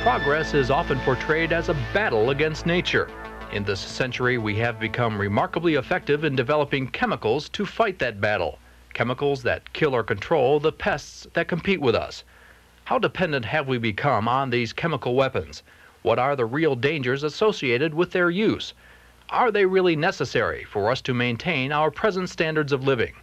Progress is often portrayed as a battle against nature. In this century, we have become remarkably effective in developing chemicals to fight that battle. Chemicals that kill or control the pests that compete with us. How dependent have we become on these chemical weapons? What are the real dangers associated with their use? Are they really necessary for us to maintain our present standards of living?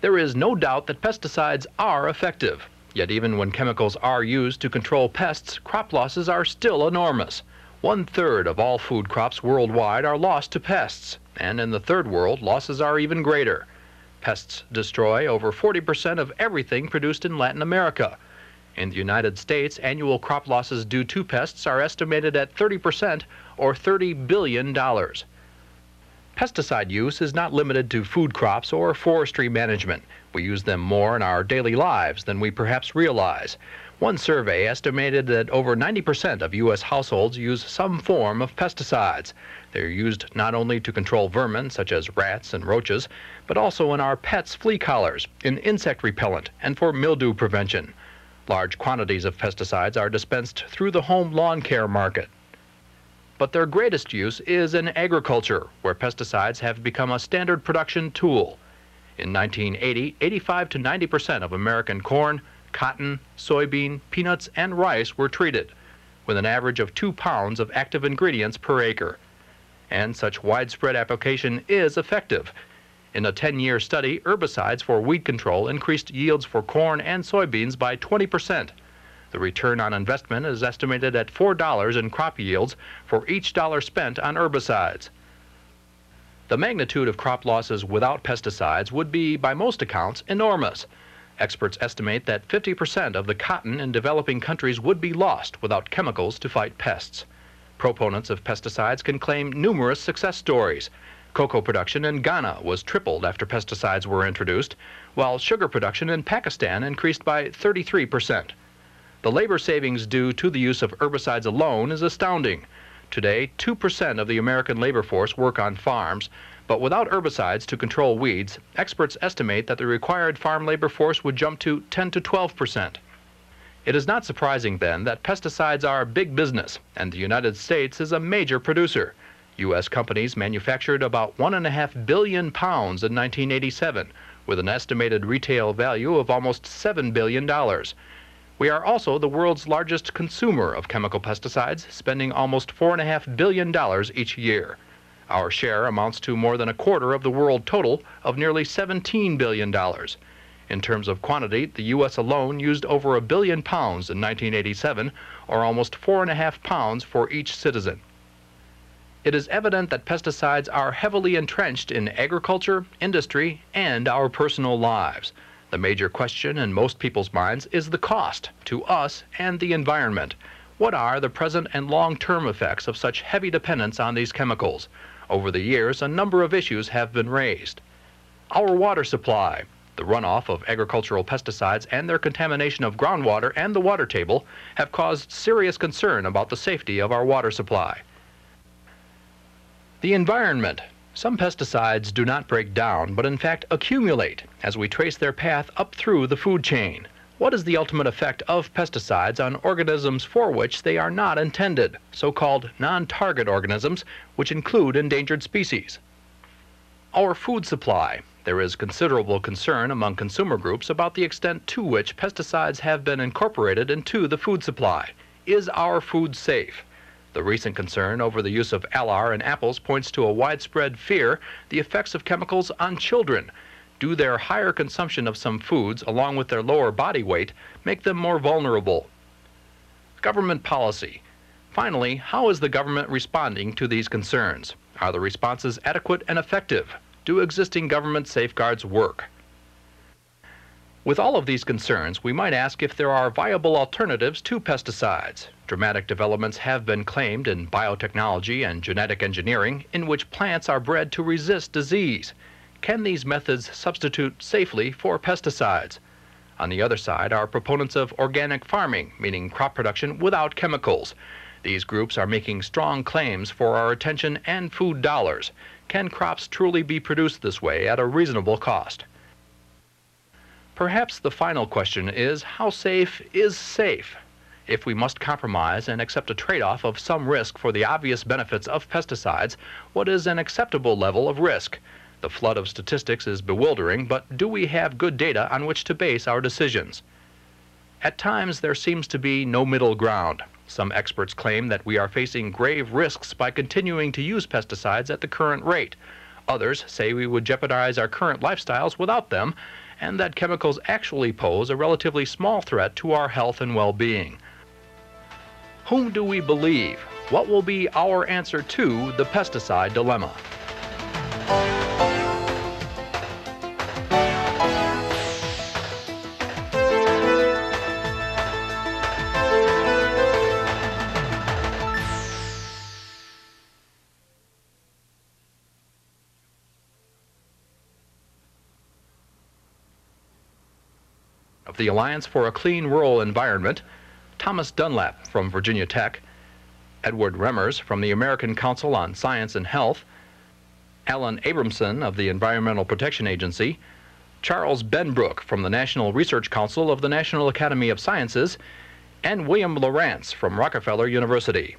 There is no doubt that pesticides are effective. Yet even when chemicals are used to control pests, crop losses are still enormous. 1/3 of all food crops worldwide are lost to pests, and in the Third World, losses are even greater. Pests destroy over 40% of everything produced in Latin America. In the United States, annual crop losses due to pests are estimated at 30% or $30 billion. Pesticide use is not limited to food crops or forestry management. We use them more in our daily lives than we perhaps realize. One survey estimated that over 90% of U.S. households use some form of pesticides. They're used not only to control vermin such as rats and roaches, but also in our pets' flea collars, in insect repellent, and for mildew prevention. Large quantities of pesticides are dispensed through the home lawn care market. But their greatest use is in agriculture, where pesticides have become a standard production tool. In 1980, 85 to 90% of American corn, cotton, soybean, peanuts, and rice were treated, with an average of 2 pounds of active ingredients per acre. And such widespread application is effective. In a 10-year study, herbicides for weed control increased yields for corn and soybeans by 20%. The return on investment is estimated at $4 in crop yields for each dollar spent on herbicides. The magnitude of crop losses without pesticides would be, by most accounts, enormous. Experts estimate that 50% of the cotton in developing countries would be lost without chemicals to fight pests. Proponents of pesticides can claim numerous success stories. Cocoa production in Ghana was tripled after pesticides were introduced, while sugar production in Pakistan increased by 33%. The labor savings due to the use of herbicides alone is astounding. Today, 2% of the American labor force work on farms, but without herbicides to control weeds, experts estimate that the required farm labor force would jump to 10 to 12%. It is not surprising, then, that pesticides are big business, and the United States is a major producer. U.S. companies manufactured about 1.5 billion pounds in 1987, with an estimated retail value of almost $7 billion. We are also the world's largest consumer of chemical pesticides, spending almost $4.5 billion each year. Our share amounts to more than a quarter of the world total of nearly $17 billion. In terms of quantity, the U.S. alone used over 1 billion pounds in 1987, or almost 4.5 pounds for each citizen. It is evident that pesticides are heavily entrenched in agriculture, industry, and our personal lives. The major question in most people's minds is the cost to us and the environment. What are the present and long-term effects of such heavy dependence on these chemicals? Over the years, a number of issues have been raised. Our water supply, the runoff of agricultural pesticides and their contamination of groundwater and the water table have caused serious concern about the safety of our water supply. The environment. Some pesticides do not break down, but in fact accumulate as we trace their path up through the food chain. What is the ultimate effect of pesticides on organisms for which they are not intended, so-called non-target organisms, which include endangered species? Our food supply. There is considerable concern among consumer groups about the extent to which pesticides have been incorporated into the food supply. Is our food safe? The recent concern over the use of alar in apples points to a widespread fear the effects of chemicals on children. Do their higher consumption of some foods, along with their lower body weight, make them more vulnerable? Government policy. Finally, how is the government responding to these concerns? Are the responses adequate and effective? Do existing government safeguards work? With all of these concerns, we might ask if there are viable alternatives to pesticides. Dramatic developments have been claimed in biotechnology and genetic engineering in which plants are bred to resist disease. Can these methods substitute safely for pesticides? On the other side are proponents of organic farming, meaning crop production without chemicals. These groups are making strong claims for our attention and food dollars. Can crops truly be produced this way at a reasonable cost? Perhaps the final question is, how safe is safe? If we must compromise and accept a trade-off of some risk for the obvious benefits of pesticides, what is an acceptable level of risk? The flood of statistics is bewildering, but do we have good data on which to base our decisions? At times, there seems to be no middle ground. Some experts claim that we are facing grave risks by continuing to use pesticides at the current rate. Others say we would jeopardize our current lifestyles without them, and that chemicals actually pose a relatively small threat to our health and well-being. Whom do we believe? What will be our answer to the pesticide dilemma? Of the Alliance for a Clean Rural Environment, Thomas Dunlap from Virginia Tech, Edward Remmers from the American Council on Science and Health, Alan Abramson of the Environmental Protection Agency, Charles Benbrook from the National Research Council of the National Academy of Sciences, and William Lawrence from Rockefeller University.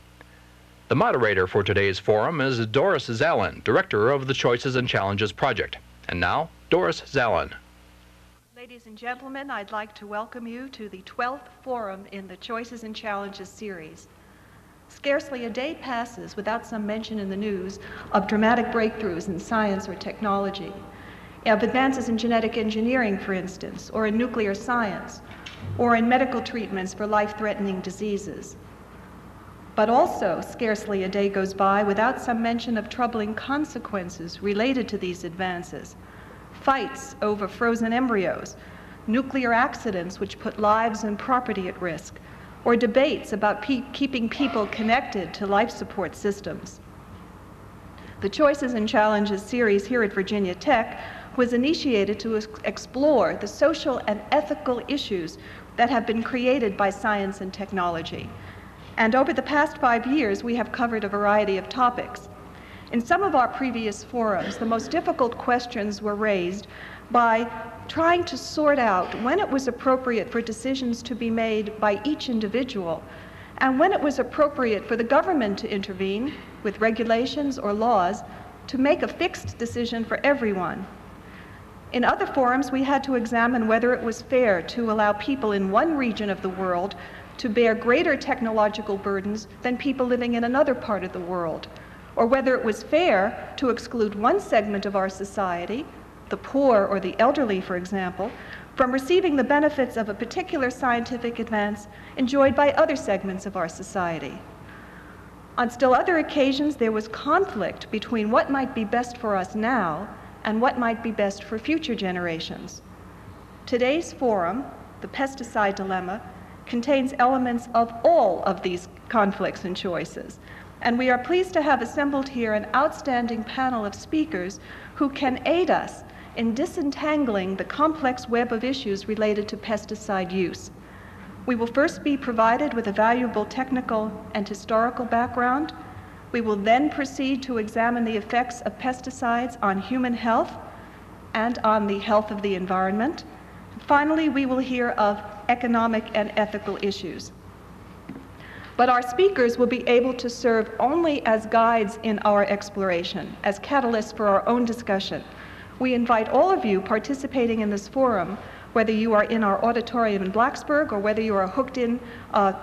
The moderator for today's forum is Doris Zalin, Director of the Choices and Challenges Project. And now, Doris Zalin. Ladies and gentlemen, I'd like to welcome you to the 12th forum in the Choices and Challenges series. Scarcely a day passes without some mention in the news of dramatic breakthroughs in science or technology, of advances in genetic engineering, for instance, or in nuclear science, or in medical treatments for life-threatening diseases. But also, scarcely a day goes by without some mention of troubling consequences related to these advances. Fights over frozen embryos, nuclear accidents which put lives and property at risk, or debates about keeping people connected to life support systems. The Choices and Challenges series here at Virginia Tech was initiated to explore the social and ethical issues that have been created by science and technology. And over the past 5 years, we have covered a variety of topics. In some of our previous forums, the most difficult questions were raised by trying to sort out when it was appropriate for decisions to be made by each individual and when it was appropriate for the government to intervene with regulations or laws to make a fixed decision for everyone. In other forums, we had to examine whether it was fair to allow people in one region of the world to bear greater technological burdens than people living in another part of the world, or whether it was fair to exclude one segment of our society, the poor or the elderly, for example, from receiving the benefits of a particular scientific advance enjoyed by other segments of our society. On still other occasions, there was conflict between what might be best for us now and what might be best for future generations. Today's forum, The Pesticide Dilemma, contains elements of all of these conflicts and choices. And we are pleased to have assembled here an outstanding panel of speakers who can aid us in disentangling the complex web of issues related to pesticide use. We will first be provided with a valuable technical and historical background. We will then proceed to examine the effects of pesticides on human health and on the health of the environment. Finally, we will hear of economic and ethical issues. But our speakers will be able to serve only as guides in our exploration, as catalysts for our own discussion. We invite all of you participating in this forum, whether you are in our auditorium in Blacksburg or whether you are hooked in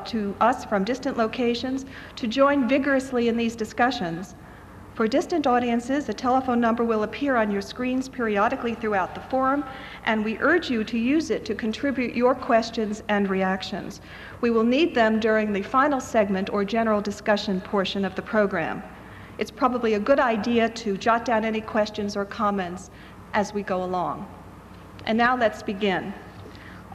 to us from distant locations, to join vigorously in these discussions. For distant audiences, a telephone number will appear on your screens periodically throughout the forum, and we urge you to use it to contribute your questions and reactions. We will need them during the final segment or general discussion portion of the program. It's probably a good idea to jot down any questions or comments as we go along. And now let's begin.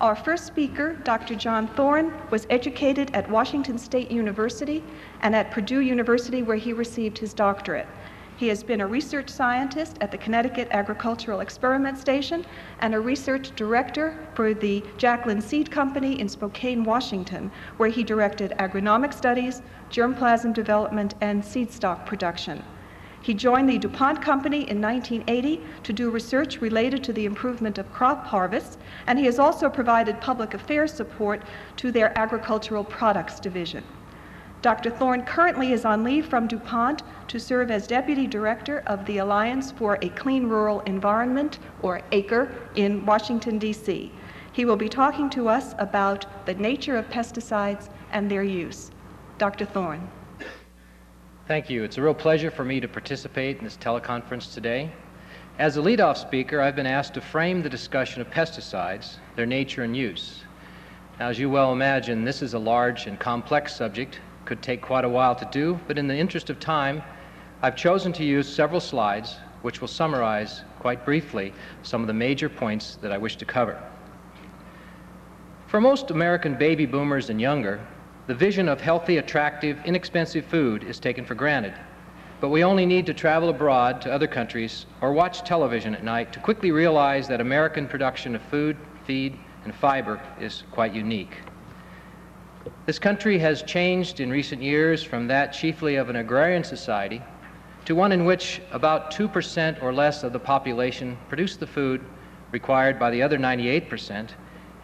Our first speaker, Dr. John Thorne, was educated at Washington State University and at Purdue University, where he received his doctorate. He has been a research scientist at the Connecticut Agricultural Experiment Station and a research director for the Jacqueline Seed Company in Spokane, Washington, where he directed agronomic studies, germplasm development, and seed stock production. He joined the DuPont Company in 1980 to do research related to the improvement of crop harvests, and he has also provided public affairs support to their agricultural products division. Dr. Thorne currently is on leave from DuPont to serve as Deputy Director of the Alliance for a Clean Rural Environment, or ACRE, in Washington, D.C. He will be talking to us about the nature of pesticides and their use. Dr. Thorne. Thank you. It's a real pleasure for me to participate in this teleconference today. As a leadoff speaker, I've been asked to frame the discussion of pesticides, their nature and use. Now, as you well imagine, this is a large and complex subject. Could take quite a while to do, but in the interest of time, I've chosen to use several slides which will summarize quite briefly some of the major points that I wish to cover. For most American baby boomers and younger, the vision of healthy, attractive, inexpensive food is taken for granted. But we only need to travel abroad to other countries or watch television at night to quickly realize that American production of food, feed, and fiber is quite unique. This country has changed in recent years from that chiefly of an agrarian society to one in which about 2% or less of the population produce the food required by the other 98%,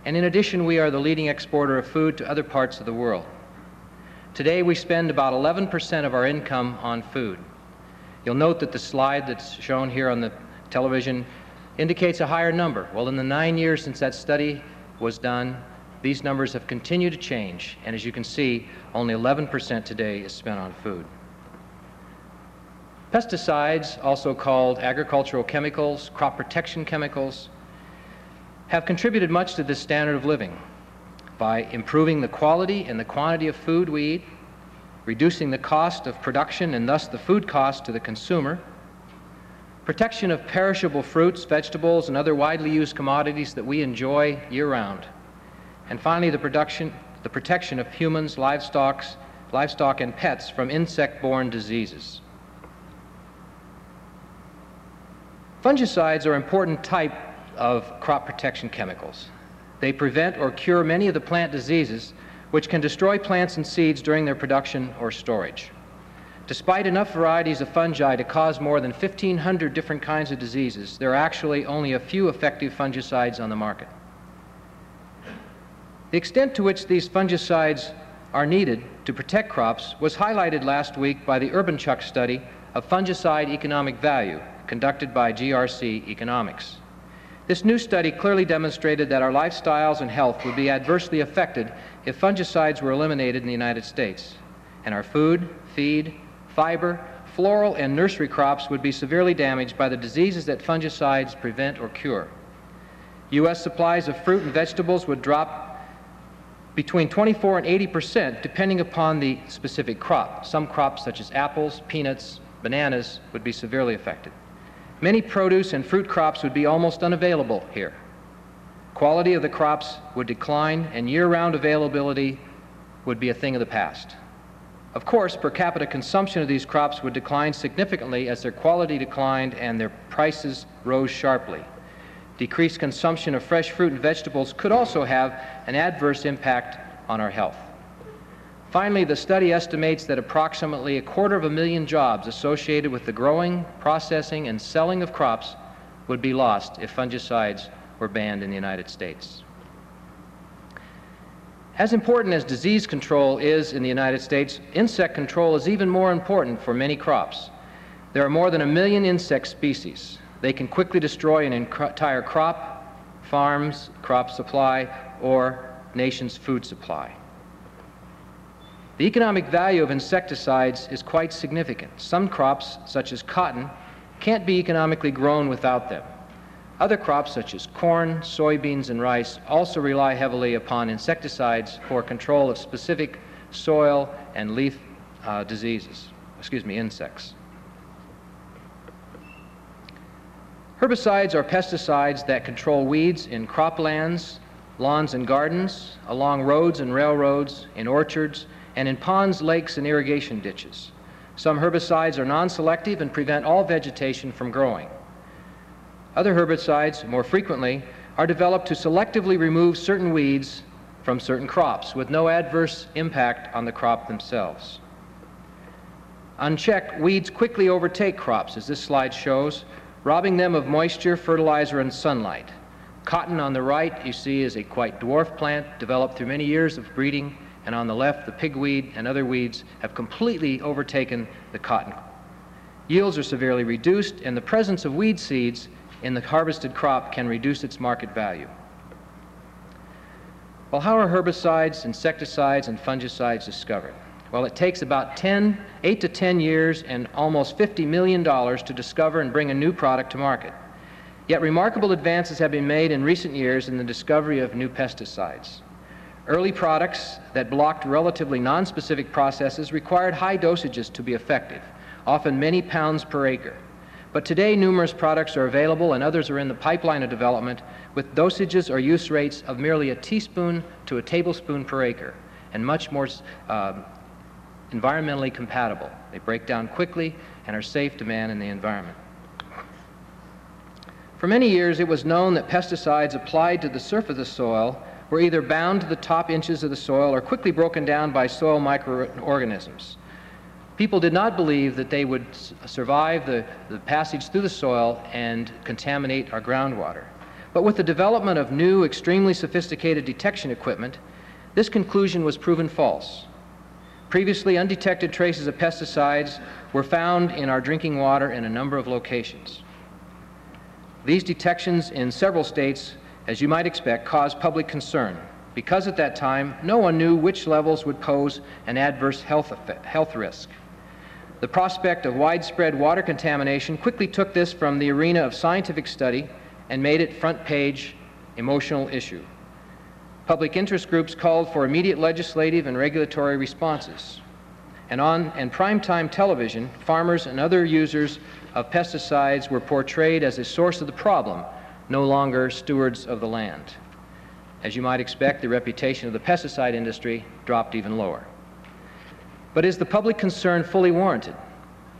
and in addition we are the leading exporter of food to other parts of the world. Today we spend about 11% of our income on food. You'll note that the slide that's shown here on the television indicates a higher number. Well, in the 9 years since that study was done, these numbers have continued to change, and as you can see, only 11% today is spent on food. Pesticides, also called agricultural chemicals, crop protection chemicals, have contributed much to this standard of living by improving the quality and the quantity of food we eat, reducing the cost of production and thus the food cost to the consumer, protection of perishable fruits, vegetables, and other widely used commodities that we enjoy year-round, and finally the protection of humans, livestock, and pets from insect-borne diseases. Fungicides are an important type of crop protection chemicals. They prevent or cure many of the plant diseases which can destroy plants and seeds during their production or storage. Despite enough varieties of fungi to cause more than 1,500 different kinds of diseases, there are actually only a few effective fungicides on the market. The extent to which these fungicides are needed to protect crops was highlighted last week by the Urbanchuk study of fungicide economic value conducted by GRC Economics. This new study clearly demonstrated that our lifestyles and health would be adversely affected if fungicides were eliminated in the United States, and our food, feed, fiber, floral, and nursery crops would be severely damaged by the diseases that fungicides prevent or cure. U.S. supplies of fruit and vegetables would drop between 24 and 80% depending upon the specific crop. Some crops such as apples, peanuts, bananas would be severely affected. Many produce and fruit crops would be almost unavailable here. Quality of the crops would decline and year-round availability would be a thing of the past. Of course, per capita consumption of these crops would decline significantly as their quality declined and their prices rose sharply. Decreased consumption of fresh fruit and vegetables could also have an adverse impact on our health. Finally, the study estimates that approximately 250,000 jobs associated with the growing, processing, and selling of crops would be lost if fungicides were banned in the United States. As important as disease control is in the United States, insect control is even more important for many crops. There are more than 1 million insect species. They can quickly destroy an entire crop, farms, crop supply, or nation's food supply. The economic value of insecticides is quite significant. Some crops, such as cotton, can't be economically grown without them. Other crops, such as corn, soybeans, and rice, also rely heavily upon insecticides for control of specific soil and leaf insects. Herbicides are pesticides that control weeds in croplands, lawns and gardens, along roads and railroads, in orchards, and in ponds, lakes, and irrigation ditches. Some herbicides are non-selective and prevent all vegetation from growing. Other herbicides, more frequently, are developed to selectively remove certain weeds from certain crops with no adverse impact on the crop themselves. Unchecked, weeds quickly overtake crops, as this slide shows, robbing them of moisture, fertilizer, and sunlight. Cotton on the right, you see, is a quite dwarf plant developed through many years of breeding, and on the left, the pigweed and other weeds have completely overtaken the cotton. Yields are severely reduced, and the presence of weed seeds in the harvested crop can reduce its market value. Well, how are herbicides, insecticides, and fungicides discovered? Well, it takes about 8 to 10 years and almost $50 million to discover and bring a new product to market. Yet remarkable advances have been made in recent years in the discovery of new pesticides. Early products that blocked relatively nonspecific processes required high dosages to be effective, often many pounds per acre. But today, numerous products are available and others are in the pipeline of development with dosages or use rates of merely a teaspoon to a tablespoon per acre, and much more environmentally compatible. They break down quickly and are safe to man and the environment. For many years, it was known that pesticides applied to the surface of the soil were either bound to the top inches of the soil or quickly broken down by soil microorganisms. People did not believe that they would survive the passage through the soil and contaminate our groundwater. But with the development of new, extremely sophisticated detection equipment, this conclusion was proven false. Previously undetected traces of pesticides were found in our drinking water in a number of locations. These detections in several states, as you might expect, caused public concern, because at that time no one knew which levels would pose an adverse health risk. The prospect of widespread water contamination quickly took this from the arena of scientific study and made it front-page emotional issue. Public interest groups called for immediate legislative and regulatory responses. And on primetime television, farmers and other users of pesticides were portrayed as a source of the problem, no longer stewards of the land. As you might expect, the reputation of the pesticide industry dropped even lower. But is the public concern fully warranted?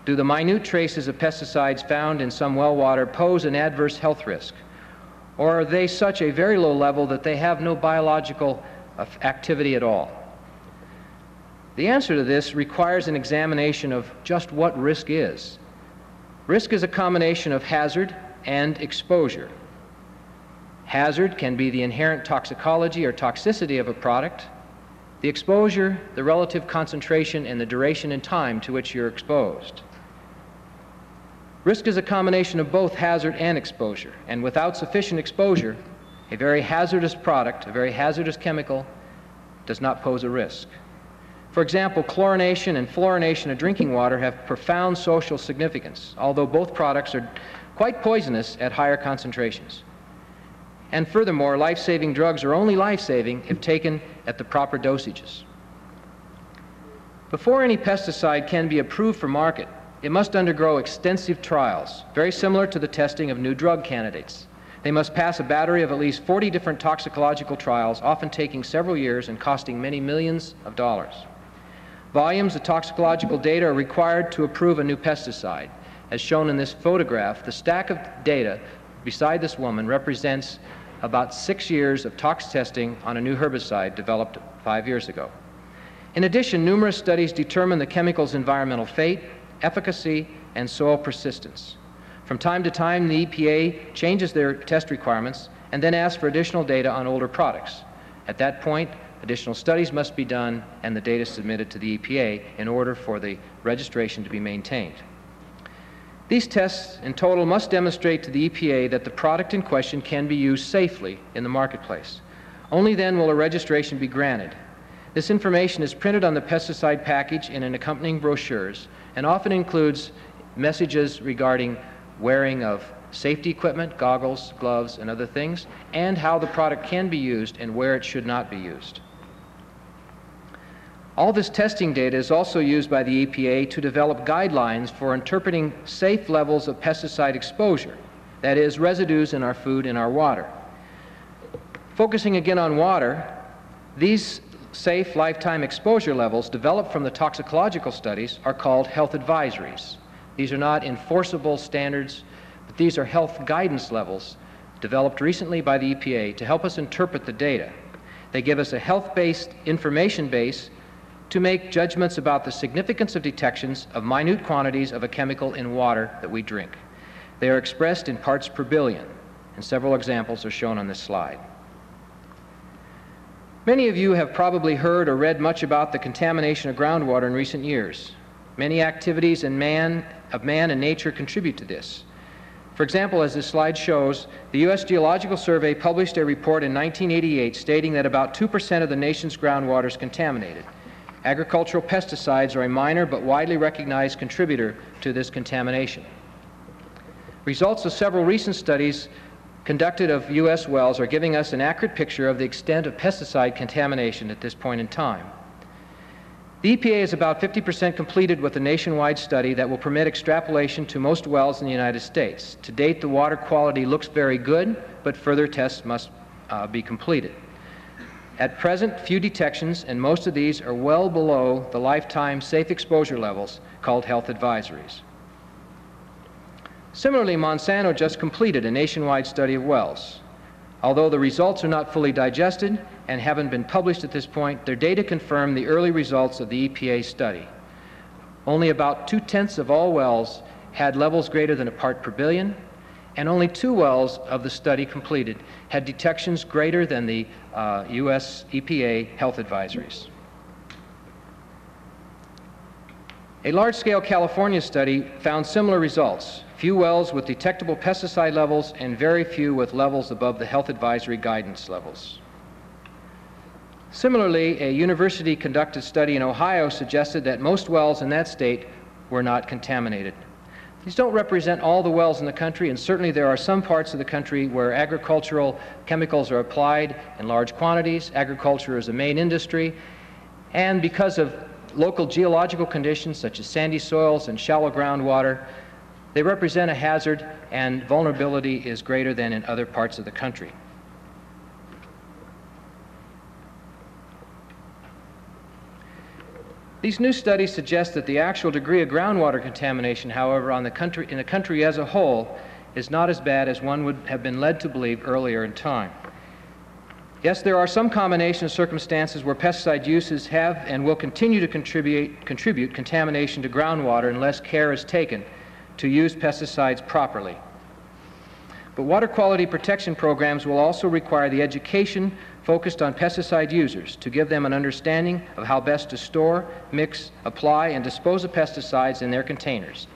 Do the minute traces of pesticides found in some well water pose an adverse health risk? Or are they such a very low level that they have no biological activity at all? The answer to this requires an examination of just what risk is. Risk is a combination of hazard and exposure. Hazard can be the inherent toxicology or toxicity of a product. The exposure, the relative concentration and the duration and time to which you're exposed. Risk is a combination of both hazard and exposure, and without sufficient exposure, a very hazardous product, a very hazardous chemical, does not pose a risk. For example, chlorination and fluorination of drinking water have profound social significance, although both products are quite poisonous at higher concentrations. And furthermore, life-saving drugs are only life-saving if taken at the proper dosages. Before any pesticide can be approved for market, it must undergo extensive trials, very similar to the testing of new drug candidates. They must pass a battery of at least 40 different toxicological trials, often taking several years and costing many millions of dollars. Volumes of toxicological data are required to approve a new pesticide. As shown in this photograph, the stack of data beside this woman represents about 6 years of tox testing on a new herbicide developed 5 years ago. In addition, numerous studies determine the chemical's environmental fate, efficacy, and soil persistence. From time to time, the EPA changes their test requirements and then asks for additional data on older products. At that point, additional studies must be done and the data submitted to the EPA in order for the registration to be maintained. These tests in total must demonstrate to the EPA that the product in question can be used safely in the marketplace. Only then will a registration be granted. This information is printed on the pesticide package in an accompanying brochures and often includes messages regarding wearing of safety equipment, goggles, gloves, and other things, and how the product can be used and where it should not be used. All this testing data is also used by the EPA to develop guidelines for interpreting safe levels of pesticide exposure, that is, residues in our food and our water. Focusing again on water, these safe lifetime exposure levels developed from the toxicological studies are called health advisories. These are not enforceable standards, but these are health guidance levels developed recently by the EPA to help us interpret the data. They give us a health-based information base to make judgments about the significance of detections of minute quantities of a chemical in water that we drink. They are expressed in parts per billion, and several examples are shown on this slide. Many of you have probably heard or read much about the contamination of groundwater in recent years. Many activities of man and nature contribute to this. For example, as this slide shows, the U.S. Geological Survey published a report in 1988 stating that about 2% of the nation's groundwater is contaminated. Agricultural pesticides are a minor but widely recognized contributor to this contamination. Results of several recent studies conducted of U.S. wells are giving us an accurate picture of the extent of pesticide contamination at this point in time. The EPA is about 50% completed with a nationwide study that will permit extrapolation to most wells in the United States. To date, the water quality looks very good, but further tests must be completed. At present, few detections, and most of these are well below the lifetime safe exposure levels called health advisories. Similarly, Monsanto just completed a nationwide study of wells. Although the results are not fully digested and haven't been published at this point, their data confirm the early results of the EPA study. Only about 2/10 of all wells had levels greater than a part per billion, and only 2 wells of the study completed had detections greater than the U.S. EPA health advisories. A large-scale California study found similar results. Few wells with detectable pesticide levels and very few with levels above the health advisory guidance levels. Similarly, a university-conducted study in Ohio suggested that most wells in that state were not contaminated. These don't represent all the wells in the country, and certainly there are some parts of the country where agricultural chemicals are applied in large quantities. Agriculture is a main industry, and because of local geological conditions such as sandy soils and shallow groundwater, they represent a hazard, and vulnerability is greater than in other parts of the country. These new studies suggest that the actual degree of groundwater contamination, however, in the country as a whole, is not as bad as one would have been led to believe earlier in time. Yes, there are some combination of circumstances where pesticide uses have and will continue to contribute contamination to groundwater unless care is taken to use pesticides properly. But water quality protection programs will also require the education focused on pesticide users to give them an understanding of how best to store, mix, apply, and dispose of pesticides in their containers,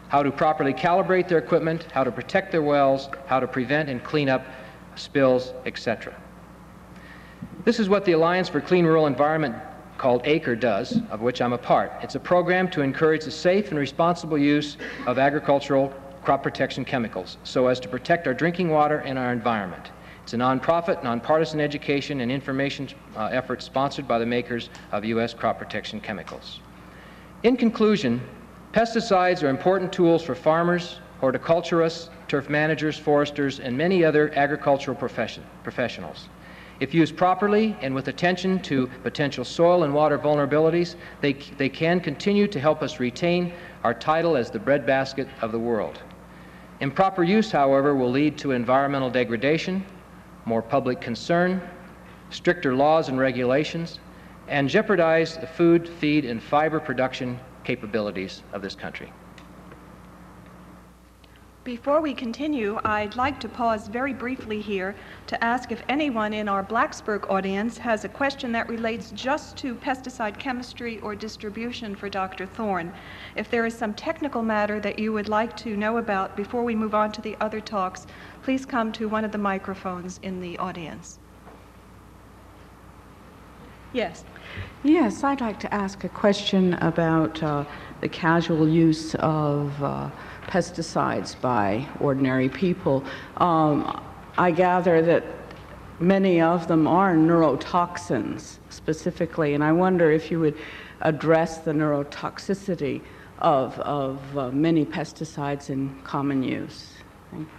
how to properly calibrate their equipment, how to protect their wells, how to prevent and clean up spills, etc. This is what the Alliance for Clean Rural Environment, called ACRE, does, of which I'm a part. It's a program to encourage the safe and responsible use of agricultural crop protection chemicals so as to protect our drinking water and our environment. It's a nonprofit, nonpartisan education and information effort sponsored by the makers of U.S. crop protection chemicals. In conclusion, pesticides are important tools for farmers, horticulturists, turf managers, foresters, and many other agricultural professionals. If used properly and with attention to potential soil and water vulnerabilities, they can continue to help us retain our title as the breadbasket of the world. Improper use, however, will lead to environmental degradation, more public concern, stricter laws and regulations, and jeopardize the food, feed, and fiber production capabilities of this country. Before we continue, I'd like to pause very briefly here to ask if anyone in our Blacksburg audience has a question that relates just to pesticide chemistry or distribution for Dr. Thorne. If there is some technical matter that you would like to know about before we move on to the other talks, please come to one of the microphones in the audience. Yes. Yes, I'd like to ask a question about the casual use of pesticides by ordinary people. I gather that many of them are neurotoxins specifically, and I wonder if you would address the neurotoxicity of many pesticides in common use. Thank you.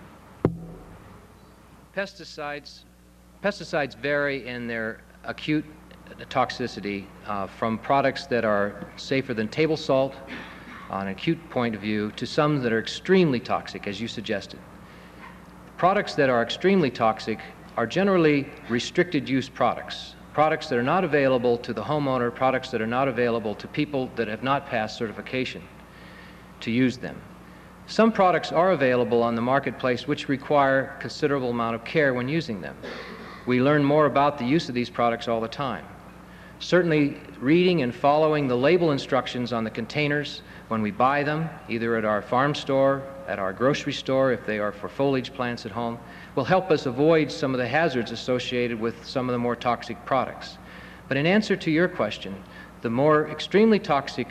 Pesticides vary in their acute toxicity from products that are safer than table salt on an acute point of view to some that are extremely toxic, as you suggested. Products that are extremely toxic are generally restricted use products. products that are not available to the homeowner, products that are not available to people that have not passed certification to use them. Some products are available on the marketplace which require considerable amount of care when using them. We learn more about the use of these products all the time. Certainly, reading and following the label instructions on the containers when we buy them, either at our farm store, at our grocery store, if they are for foliage plants at home, will help us avoid some of the hazards associated with some of the more toxic products. But in answer to your question, the more extremely toxic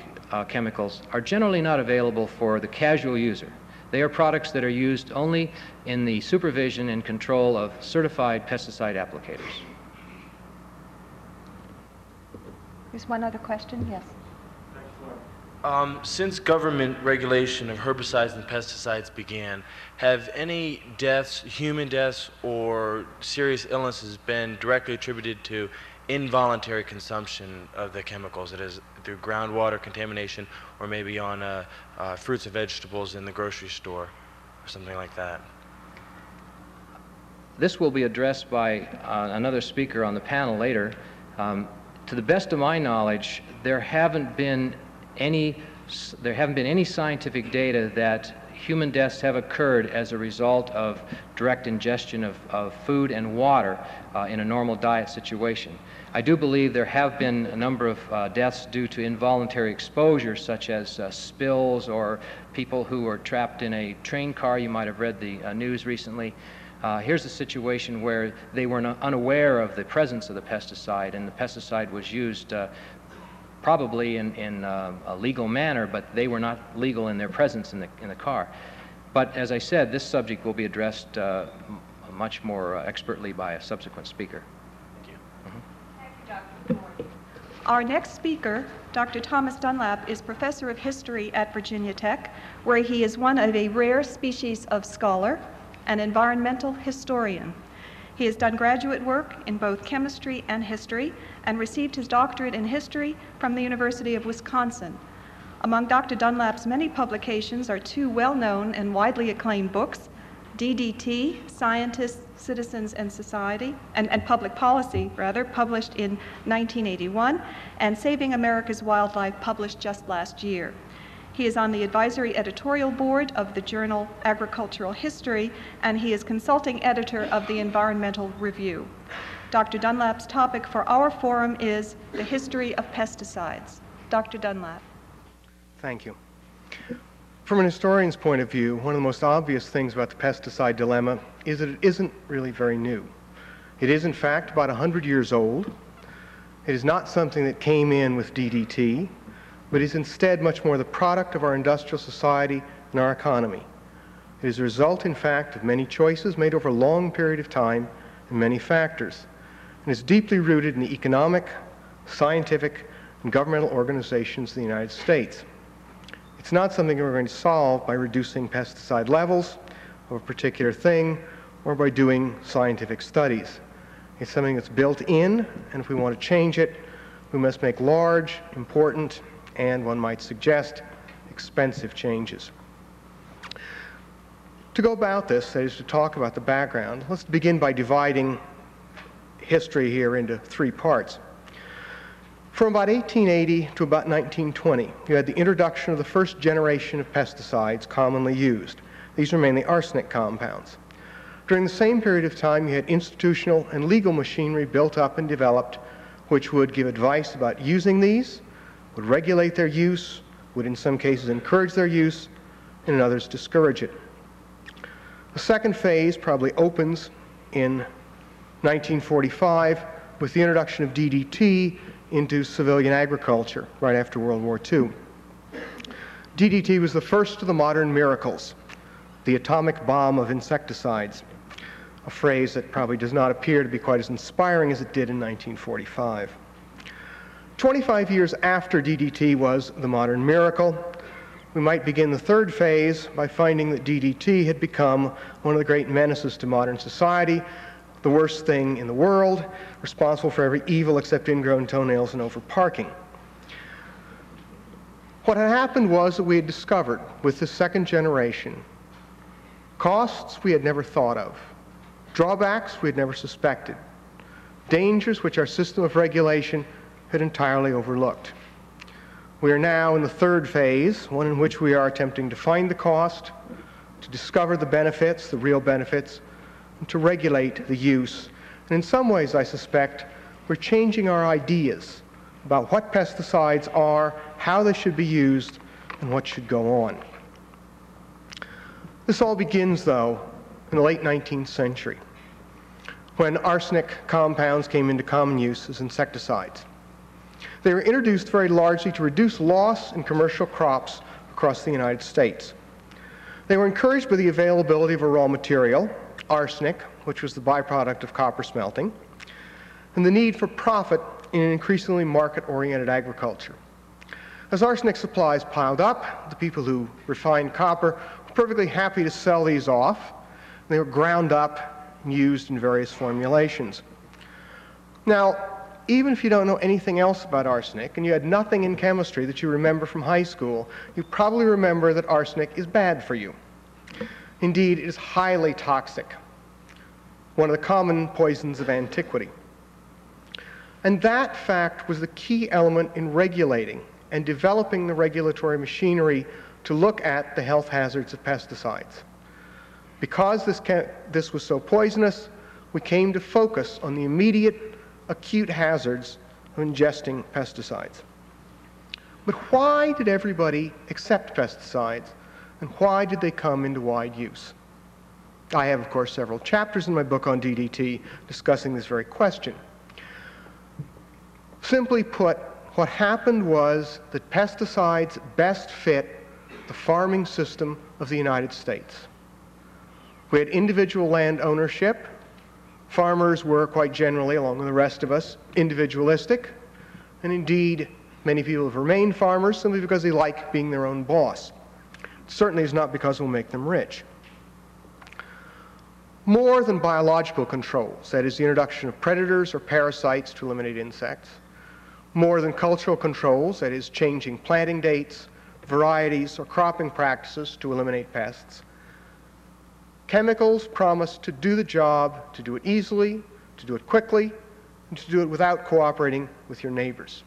chemicals are generally not available for the casual user. They are products that are used only in the supervision and control of certified pesticide applicators. There's one other question, yes. Since government regulation of herbicides and pesticides began, have any deaths, human deaths, or serious illnesses been directly attributed to involuntary consumption of the chemicals, that is, through groundwater contamination or maybe on fruits and vegetables in the grocery store or something like that? This will be addressed by another speaker on the panel later. To the best of my knowledge, there haven't been any scientific data that human deaths have occurred as a result of direct ingestion of food and water in a normal diet situation. I do believe there have been a number of deaths due to involuntary exposure, such as spills or people who were trapped in a train car. You might have read the news recently. Here's a situation where they were unaware of the presence of the pesticide, and the pesticide was used probably in a legal manner, but they were not legal in their presence in the car. But as I said, this subject will be addressed much more expertly by a subsequent speaker. Thank you. Thank you, Dr. Ford. Our next speaker, Dr. Thomas Dunlap, is professor of history at Virginia Tech, where he is one of a rare species of scholar, an environmental historian. He has done graduate work in both chemistry and history and received his doctorate in history from the University of Wisconsin. Among Dr. Dunlap's many publications are two well-known and widely acclaimed books, DDT, Scientists, Citizens, and Society, and Public Policy, rather, published in 1981, and Saving America's Wildlife, published just last year. He is on the advisory editorial board of the journal Agricultural History, and he is consulting editor of the Environmental Review. Dr. Dunlap's topic for our forum is the history of pesticides. Dr. Dunlap. Thank you. From an historian's point of view, one of the most obvious things about the pesticide dilemma is that it isn't really very new. It is, in fact, about 100 years old. It is not something that came in with DDT, but is instead much more the product of our industrial society and our economy. It is a result, in fact, of many choices made over a long period of time and many factors, and is deeply rooted in the economic, scientific, and governmental organizations of the United States. It's not something we're going to solve by reducing pesticide levels of a particular thing or by doing scientific studies. It's something that's built in, and if we want to change it, we must make large, important, and one might suggest expensive changes. To go about this, that is to talk about the background, let's begin by dividing history here into three parts. From about 1880 to about 1920, you had the introduction of the first generation of pesticides commonly used. These were mainly arsenic compounds. During the same period of time, you had institutional and legal machinery built up and developed which would give advice about using these, would regulate their use, would in some cases encourage their use, and in others discourage it. The second phase probably opens in 1945 with the introduction of DDT into civilian agriculture right after World War II. DDT was the first of the modern miracles, the atomic bomb of insecticides, a phrase that probably does not appear to be quite as inspiring as it did in 1945. 25 years after DDT was the modern miracle, we might begin the third phase by finding that DDT had become one of the great menaces to modern society, the worst thing in the world, responsible for every evil except ingrown toenails and overparking. What had happened was that we had discovered with the second generation costs we had never thought of, drawbacks we had never suspected, dangers which our system of regulation had entirely overlooked. We are now in the third phase, one in which we are attempting to find the cost, to discover the benefits, the real benefits, and to regulate the use. And in some ways, I suspect, we're changing our ideas about what pesticides are, how they should be used, and what should go on. This all begins, though, in the late 19th century, when arsenic compounds came into common use as insecticides. They were introduced very largely to reduce loss in commercial crops across the United States. They were encouraged by the availability of a raw material, arsenic, which was the byproduct of copper smelting, and the need for profit in an increasingly market-oriented agriculture. As arsenic supplies piled up, the people who refined copper were perfectly happy to sell these off. They were ground up and used in various formulations. Now, even if you don't know anything else about arsenic, and you had nothing in chemistry that you remember from high school, you probably remember that arsenic is bad for you. Indeed, it is highly toxic, one of the common poisons of antiquity. And that fact was the key element in regulating and developing the regulatory machinery to look at the health hazards of pesticides. Because this was so poisonous, we came to focus on the immediate, acute hazards of ingesting pesticides. But why did everybody accept pesticides, and why did they come into wide use? I have, of course, several chapters in my book on DDT discussing this very question. Simply put, what happened was that pesticides best fit the farming system of the United States. We had individual land ownership. Farmers were quite generally, along with the rest of us, individualistic. And indeed, many people have remained farmers simply because they like being their own boss. It certainly is not because it will make them rich. More than biological controls, that is the introduction of predators or parasites to eliminate insects, more than cultural controls, that is changing planting dates, varieties, or cropping practices to eliminate pests, chemicals promise to do the job, to do it easily, to do it quickly, and to do it without cooperating with your neighbors.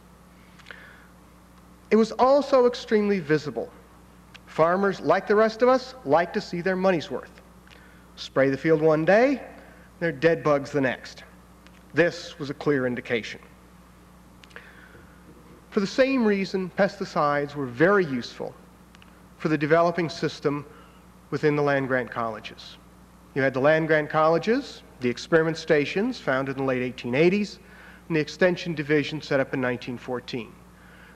It was also extremely visible. Farmers, like the rest of us, like to see their money's worth. Spray the field one day, they're dead bugs the next. This was a clear indication. For the same reason, pesticides were very useful for the developing system within the land-grant colleges. You had the land-grant colleges, the experiment stations founded in the late 1880s, and the extension division set up in 1914.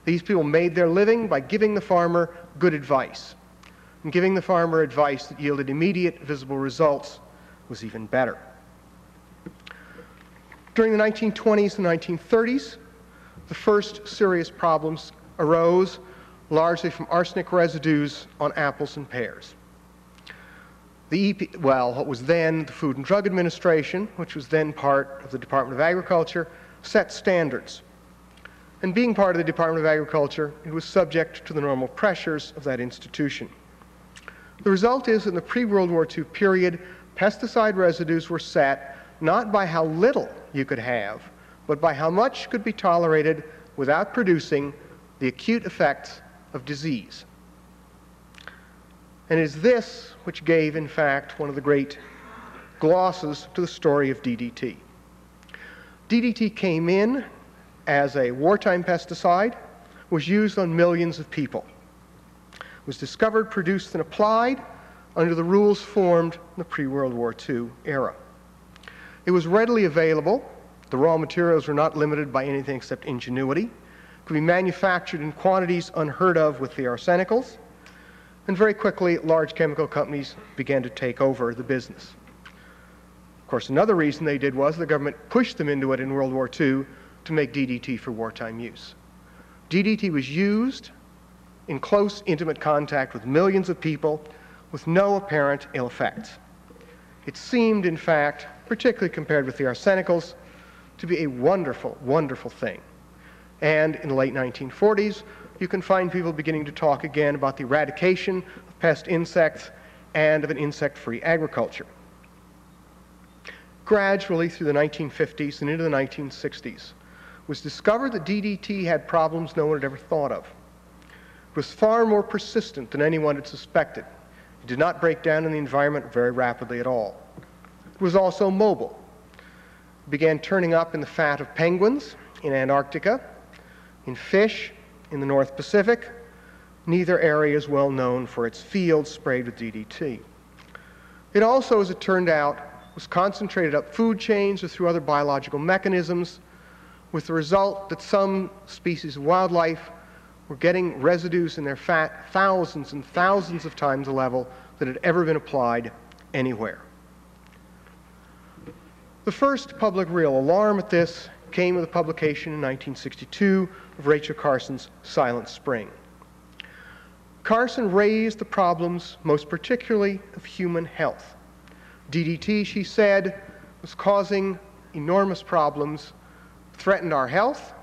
These people made their living by giving the farmer good advice. And giving the farmer advice that yielded immediate visible results was even better. During the 1920s and 1930s, the first serious problems arose largely from arsenic residues on apples and pears. What was then the Food and Drug Administration, which was then part of the Department of Agriculture, set standards. And being part of the Department of Agriculture, it was subject to the normal pressures of that institution. The result is, in the pre-World War II period, pesticide residues were set not by how little you could have, but by how much could be tolerated without producing the acute effects of disease. And it is this which gave, in fact, one of the great glosses to the story of DDT. DDT came in as a wartime pesticide, was used on millions of people. It was discovered, produced, and applied under the rules formed in the pre-World War II era. It was readily available. The raw materials were not limited by anything except ingenuity. It could be manufactured in quantities unheard of with the arsenicals. And very quickly, large chemical companies began to take over the business. Of course, another reason they did was the government pushed them into it in World War II to make DDT for wartime use. DDT was used in close, intimate contact with millions of people with no apparent ill effects. It seemed, in fact, particularly compared with the arsenicals, to be a wonderful, wonderful thing. And in the late 1940s, you can find people beginning to talk again about the eradication of pest insects and of an insect-free agriculture. gradually through the 1950s and into the 1960s, it was discovered that DDT had problems no one had ever thought of. It was far more persistent than anyone had suspected. It did not break down in the environment very rapidly at all. It was also mobile. It began turning up in the fat of penguins in Antarctica, in fish in the North Pacific. Neither area is well known for its fields sprayed with DDT. It also, as it turned out, was concentrated up food chains or through other biological mechanisms, with the result that some species of wildlife were getting residues in their fat thousands and thousands of times the level that had ever been applied anywhere. The first public real alarm at this came with a publication in 1962 of Rachel Carson's Silent Spring. Carson raised the problems, most particularly of human health. DDT, she said, was causing enormous problems, threatened our health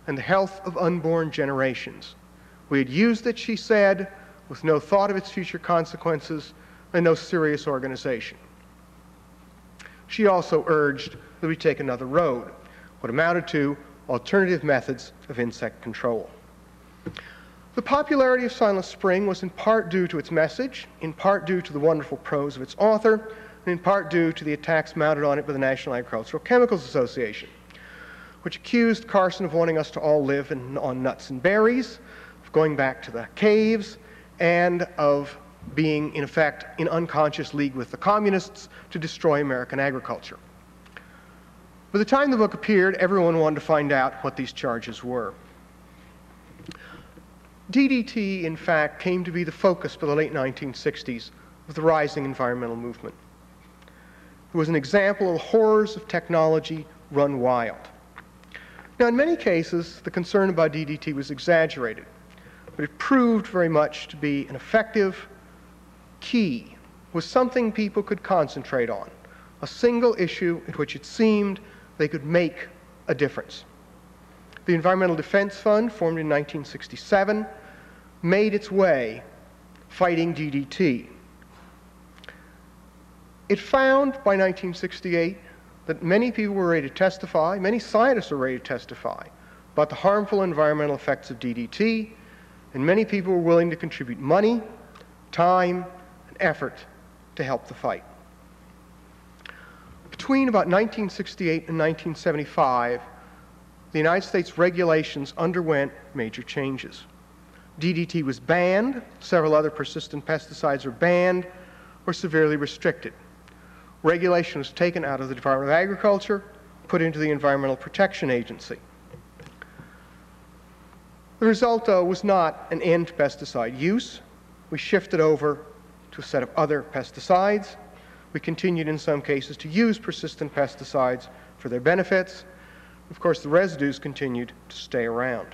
and the health of unborn generations. We had used it, she said, with no thought of its future consequences and no serious organization. She also urged that we take another road, what amounted to alternative methods of insect control. The popularity of Silent Spring was in part due to its message, in part due to the wonderful prose of its author, and in part due to the attacks mounted on it by the National Agricultural Chemicals Association, which accused Carson of wanting us to all live on nuts and berries, of going back to the caves, and of being, in effect, in unconscious league with the communists to destroy American agriculture. By the time the book appeared, everyone wanted to find out what these charges were. DDT, in fact, came to be the focus by the late 1960s of the rising environmental movement. It was an example of the horrors of technology run wild. Now, in many cases, the concern about DDT was exaggerated, but it proved very much to be an effective key, was something people could concentrate on, a single issue in which it seemed they could make a difference. The Environmental Defense Fund, formed in 1967, made its way fighting DDT. It found by 1968 that many people were ready to testify, many scientists were ready to testify about the harmful environmental effects of DDT, and many people were willing to contribute money, time, and effort to help the fight. Between about 1968 and 1975, the United States regulations underwent major changes. DDT was banned, several other persistent pesticides were banned or severely restricted. Regulation was taken out of the Department of Agriculture, put into the Environmental Protection Agency. The result, though, was not an end to pesticide use. We shifted over to a set of other pesticides. We continued in some cases to use persistent pesticides for their benefits. Of course, the residues continued to stay around.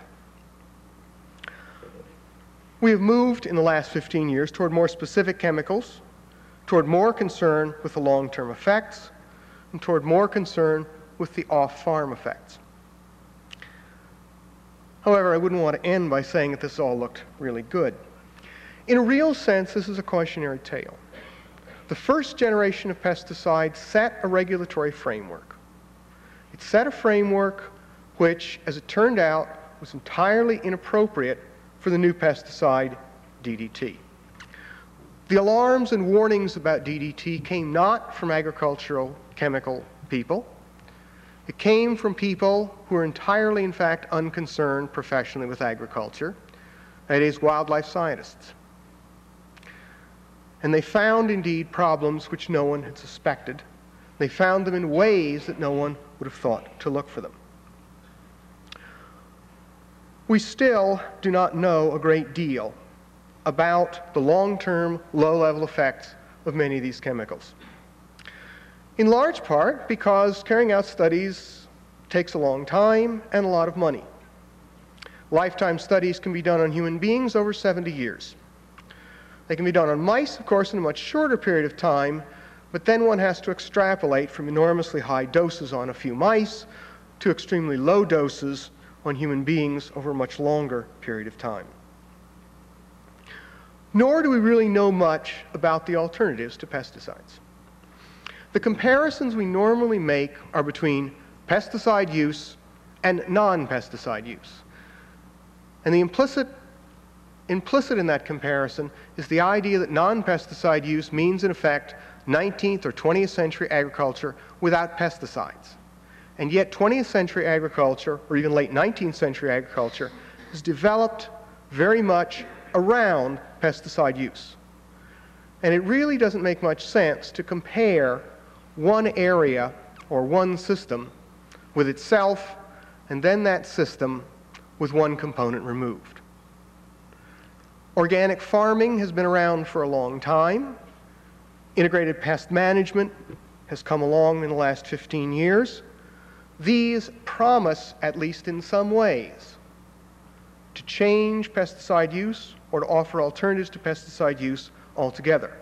We have moved in the last 15 years toward more specific chemicals, toward more concern with the long-term effects, and toward more concern with the off-farm effects. However, I wouldn't want to end by saying that this all looked really good. In a real sense, this is a cautionary tale. The first generation of pesticides set a regulatory framework. It set a framework which, as it turned out, was entirely inappropriate for the new pesticide, DDT. The alarms and warnings about DDT came not from agricultural chemical people. It came from people who were entirely, in fact, unconcerned professionally with agriculture, that is, wildlife scientists. And they found, indeed, problems which no one had suspected. They found them in ways that no one would have thought to look for them. We still do not know a great deal about the long-term, low-level effects of many of these chemicals. In large part because carrying out studies takes a long time and a lot of money. Lifetime studies can be done on human beings over 70 years. They can be done on mice, of course, in a much shorter period of time, but then one has to extrapolate from enormously high doses on a few mice to extremely low doses on human beings over a much longer period of time. Nor do we really know much about the alternatives to pesticides. The comparisons we normally make are between pesticide use and non-pesticide use. And the implicit in that comparison is the idea that non-pesticide use means, in effect, 19th or 20th century agriculture without pesticides. And yet 20th century agriculture, or even late 19th century agriculture, is developed very much around pesticide use. And it really doesn't make much sense to compare one area or one system with itself and then that system with one component removed. Organic farming has been around for a long time. Integrated pest management has come along in the last 15 years. These promise, at least in some ways, to change pesticide use or to offer alternatives to pesticide use altogether.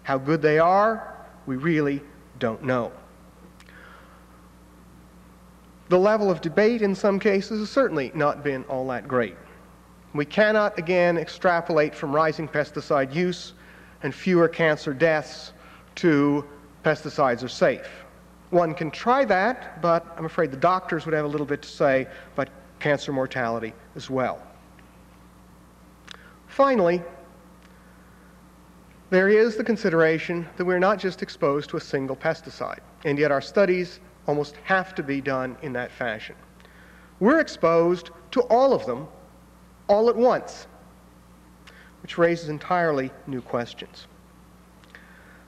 How good they are, we really don't know. The level of debate in some cases has certainly not been all that great. We cannot, again, extrapolate from rising pesticide use and fewer cancer deaths to pesticides are safe. One can try that, but I'm afraid the doctors would have a little bit to say about cancer mortality as well. Finally, there is the consideration that we're not just exposed to a single pesticide, and yet our studies almost have to be done in that fashion. We're exposed to all of them all at once, which raises entirely new questions.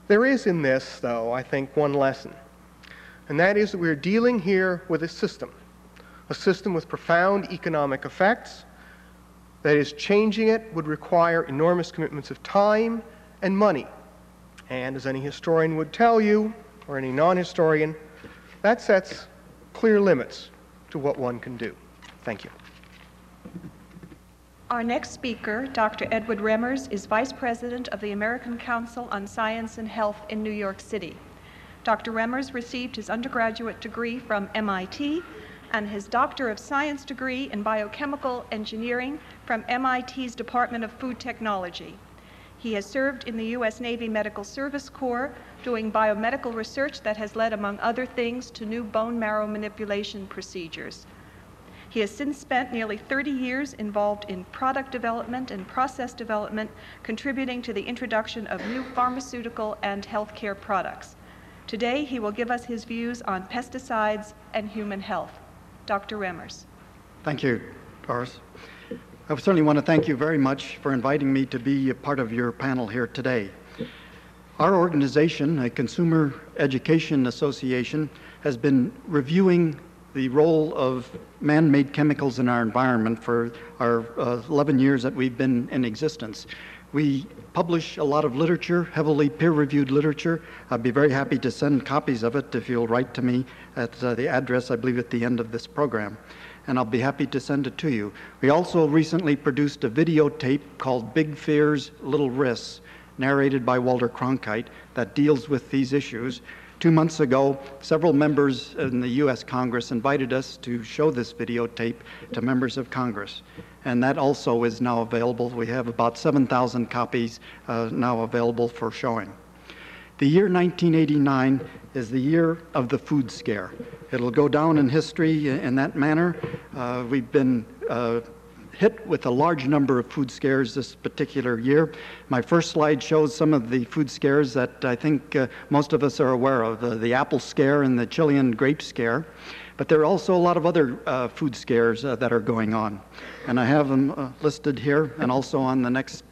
There is in this, though, I think, one lesson, and that is that we're dealing here with a system with profound economic effects. That is, changing it would require enormous commitments of time and money. And as any historian would tell you, or any non-historian, that sets clear limits to what one can do. Thank you. Our next speaker, Dr. Edward Remmers, is Vice President of the American Council on Science and Health in New York City. Dr. Remmers received his undergraduate degree from MIT and his Doctor of Science degree in Biochemical Engineering from MIT's Department of Food Technology. He has served in the U.S. Navy Medical Service Corps doing biomedical research that has led, among other things, to new bone marrow manipulation procedures. He has since spent nearly 30 years involved in product development and process development, contributing to the introduction of new pharmaceutical and healthcare products. Today, he will give us his views on pesticides and human health. Dr. Remmers. Thank you, Doris. I certainly want to thank you very much for inviting me to be a part of your panel here today. Our organization, a Consumer Education Association, has been reviewing the role of man-made chemicals in our environment for our 11 years that we've been in existence. We publish a lot of literature, heavily peer-reviewed literature. I'd be very happy to send copies of it if you'll write to me at the address, I believe, at the end of this program. And I'll be happy to send it to you. We also recently produced a videotape called Big Fears, Little Risks, narrated by Walter Cronkite, that deals with these issues. 2 months ago, several members in the U.S. Congress invited us to show this videotape to members of Congress. And that also is now available. We have about 7,000 copies now available for showing. The year 1989 is the year of the food scare. It'll go down in history in that manner. We've been hit with a large number of food scares this particular year. My first slide shows some of the food scares that I think most of us are aware of, the apple scare and the Chilean grape scare. But there are also a lot of other food scares that are going on. And I have them listed here and also on the next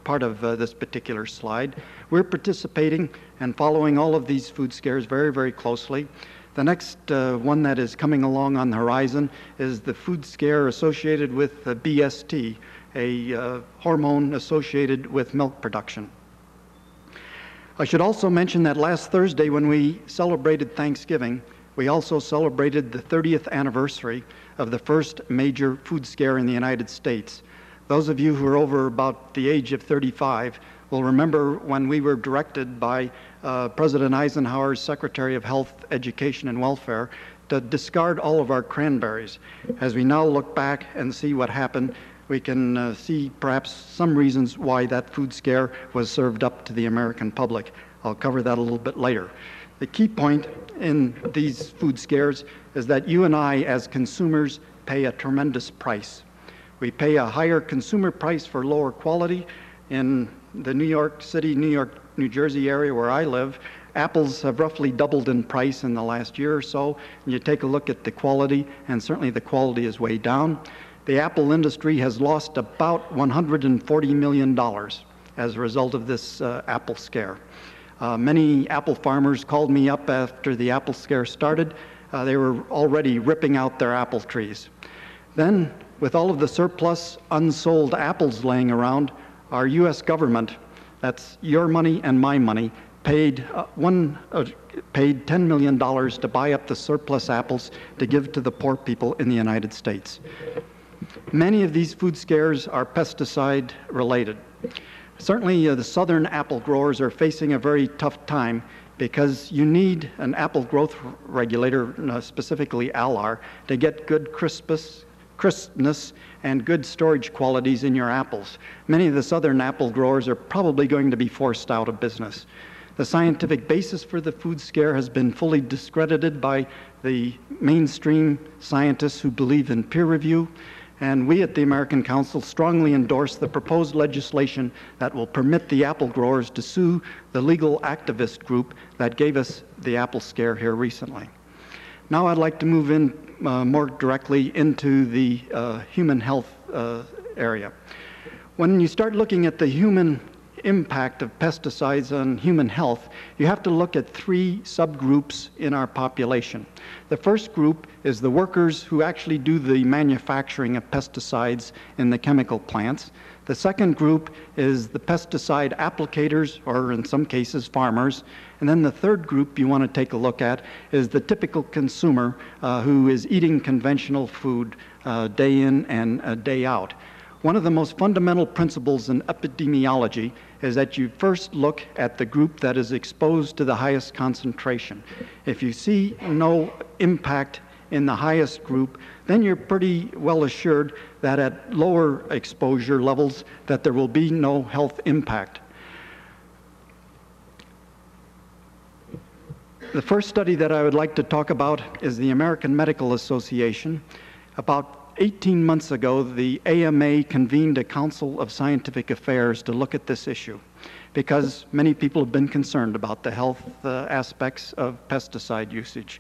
part of this particular slide. We're participating and following all of these food scares very, very closely. The next one that is coming along on the horizon is the food scare associated with BST, a hormone associated with milk production. I should also mention that last Thursday when we celebrated Thanksgiving, we also celebrated the 30th anniversary of the first major food scare in the United States. Those of you who are over about the age of 35 will remember when we were directed by President Eisenhower's Secretary of Health, Education, and Welfare to discard all of our cranberries. As we now look back and see what happened, we can see perhaps some reasons why that food scare was served up to the American public. I'll cover that a little bit later. The key point in these food scares is that you and I, as consumers, pay a tremendous price. We pay a higher consumer price for lower quality. In the New York City, New Jersey area where I live, apples have roughly doubled in price in the last year or so. And you take a look at the quality, and certainly the quality is way down. The apple industry has lost about $140 million as a result of this apple scare. Many apple farmers called me up after the apple scare started. They were already ripping out their apple trees. Then, with all of the surplus unsold apples laying around, our U.S. government, that's your money and my money, paid $10 million to buy up the surplus apples to give to the poor people in the United States. Many of these food scares are pesticide related. Certainly the southern apple growers are facing a very tough time because you need an apple growth regulator, specifically ALAR, to get good crispness and good storage qualities in your apples. Many of the southern apple growers are probably going to be forced out of business. The scientific basis for the food scare has been fully discredited by the mainstream scientists who believe in peer review, and we at the American Council strongly endorse the proposed legislation that will permit the apple growers to sue the legal activist group that gave us the apple scare here recently. Now I'd like to move in more directly into the human health area. When you start looking at the human impact of pesticides on human health, you have to look at three subgroups in our population. The first group is the workers who actually do the manufacturing of pesticides in the chemical plants. The second group is the pesticide applicators, or in some cases farmers. And then the third group you want to take a look at is the typical consumer who is eating conventional food day in and day out. One of the most fundamental principles in epidemiology is that you first look at the group that is exposed to the highest concentration. If you see no impact in the highest group, then you're pretty well assured that at lower exposure levels that there will be no health impact. The first study that I would like to talk about is the American Medical Association. About 18 months ago, the AMA convened a Council of Scientific Affairs to look at this issue because many people have been concerned about the health aspects of pesticide usage.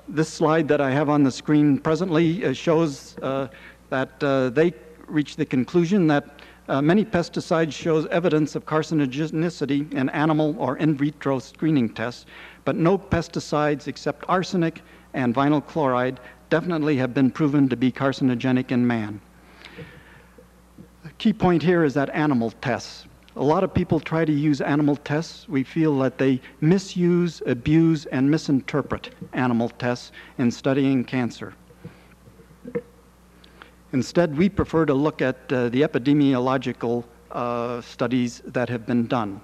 This slide that I have on the screen presently shows that they reached the conclusion that many pesticides shows evidence of carcinogenicity in animal or in vitro screening tests, but no pesticides except arsenic and vinyl chloride definitely have been proven to be carcinogenic in man. The key point here is that animal tests. A lot of people try to use animal tests. We feel that they misuse, abuse, and misinterpret animal tests in studying cancer. Instead, we prefer to look at the epidemiological studies that have been done.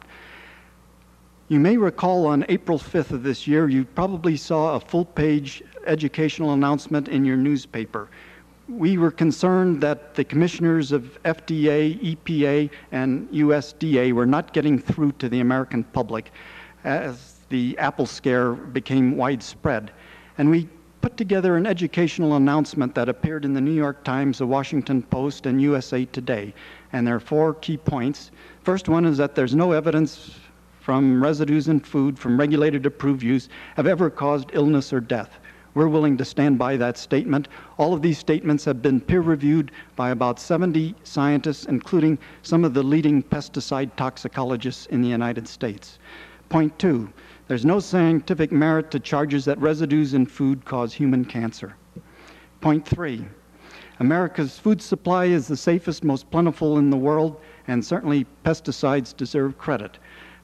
You may recall on April 5th of this year, you probably saw a full-page educational announcement in your newspaper. We were concerned that the commissioners of FDA, EPA, and USDA were not getting through to the American public as the apple scare became widespread. And we put together an educational announcement that appeared in the New York Times, the Washington Post, and USA Today. And there are 4 key points. First one is that there's no evidence from residues in food from regulated approved use have ever caused illness or death. We're willing to stand by that statement. All of these statements have been peer-reviewed by about 70 scientists, including some of the leading pesticide toxicologists in the United States. Point 2, there's no scientific merit to charges that residues in food cause human cancer. Point 3, America's food supply is the safest, most plentiful in the world, and certainly pesticides deserve credit.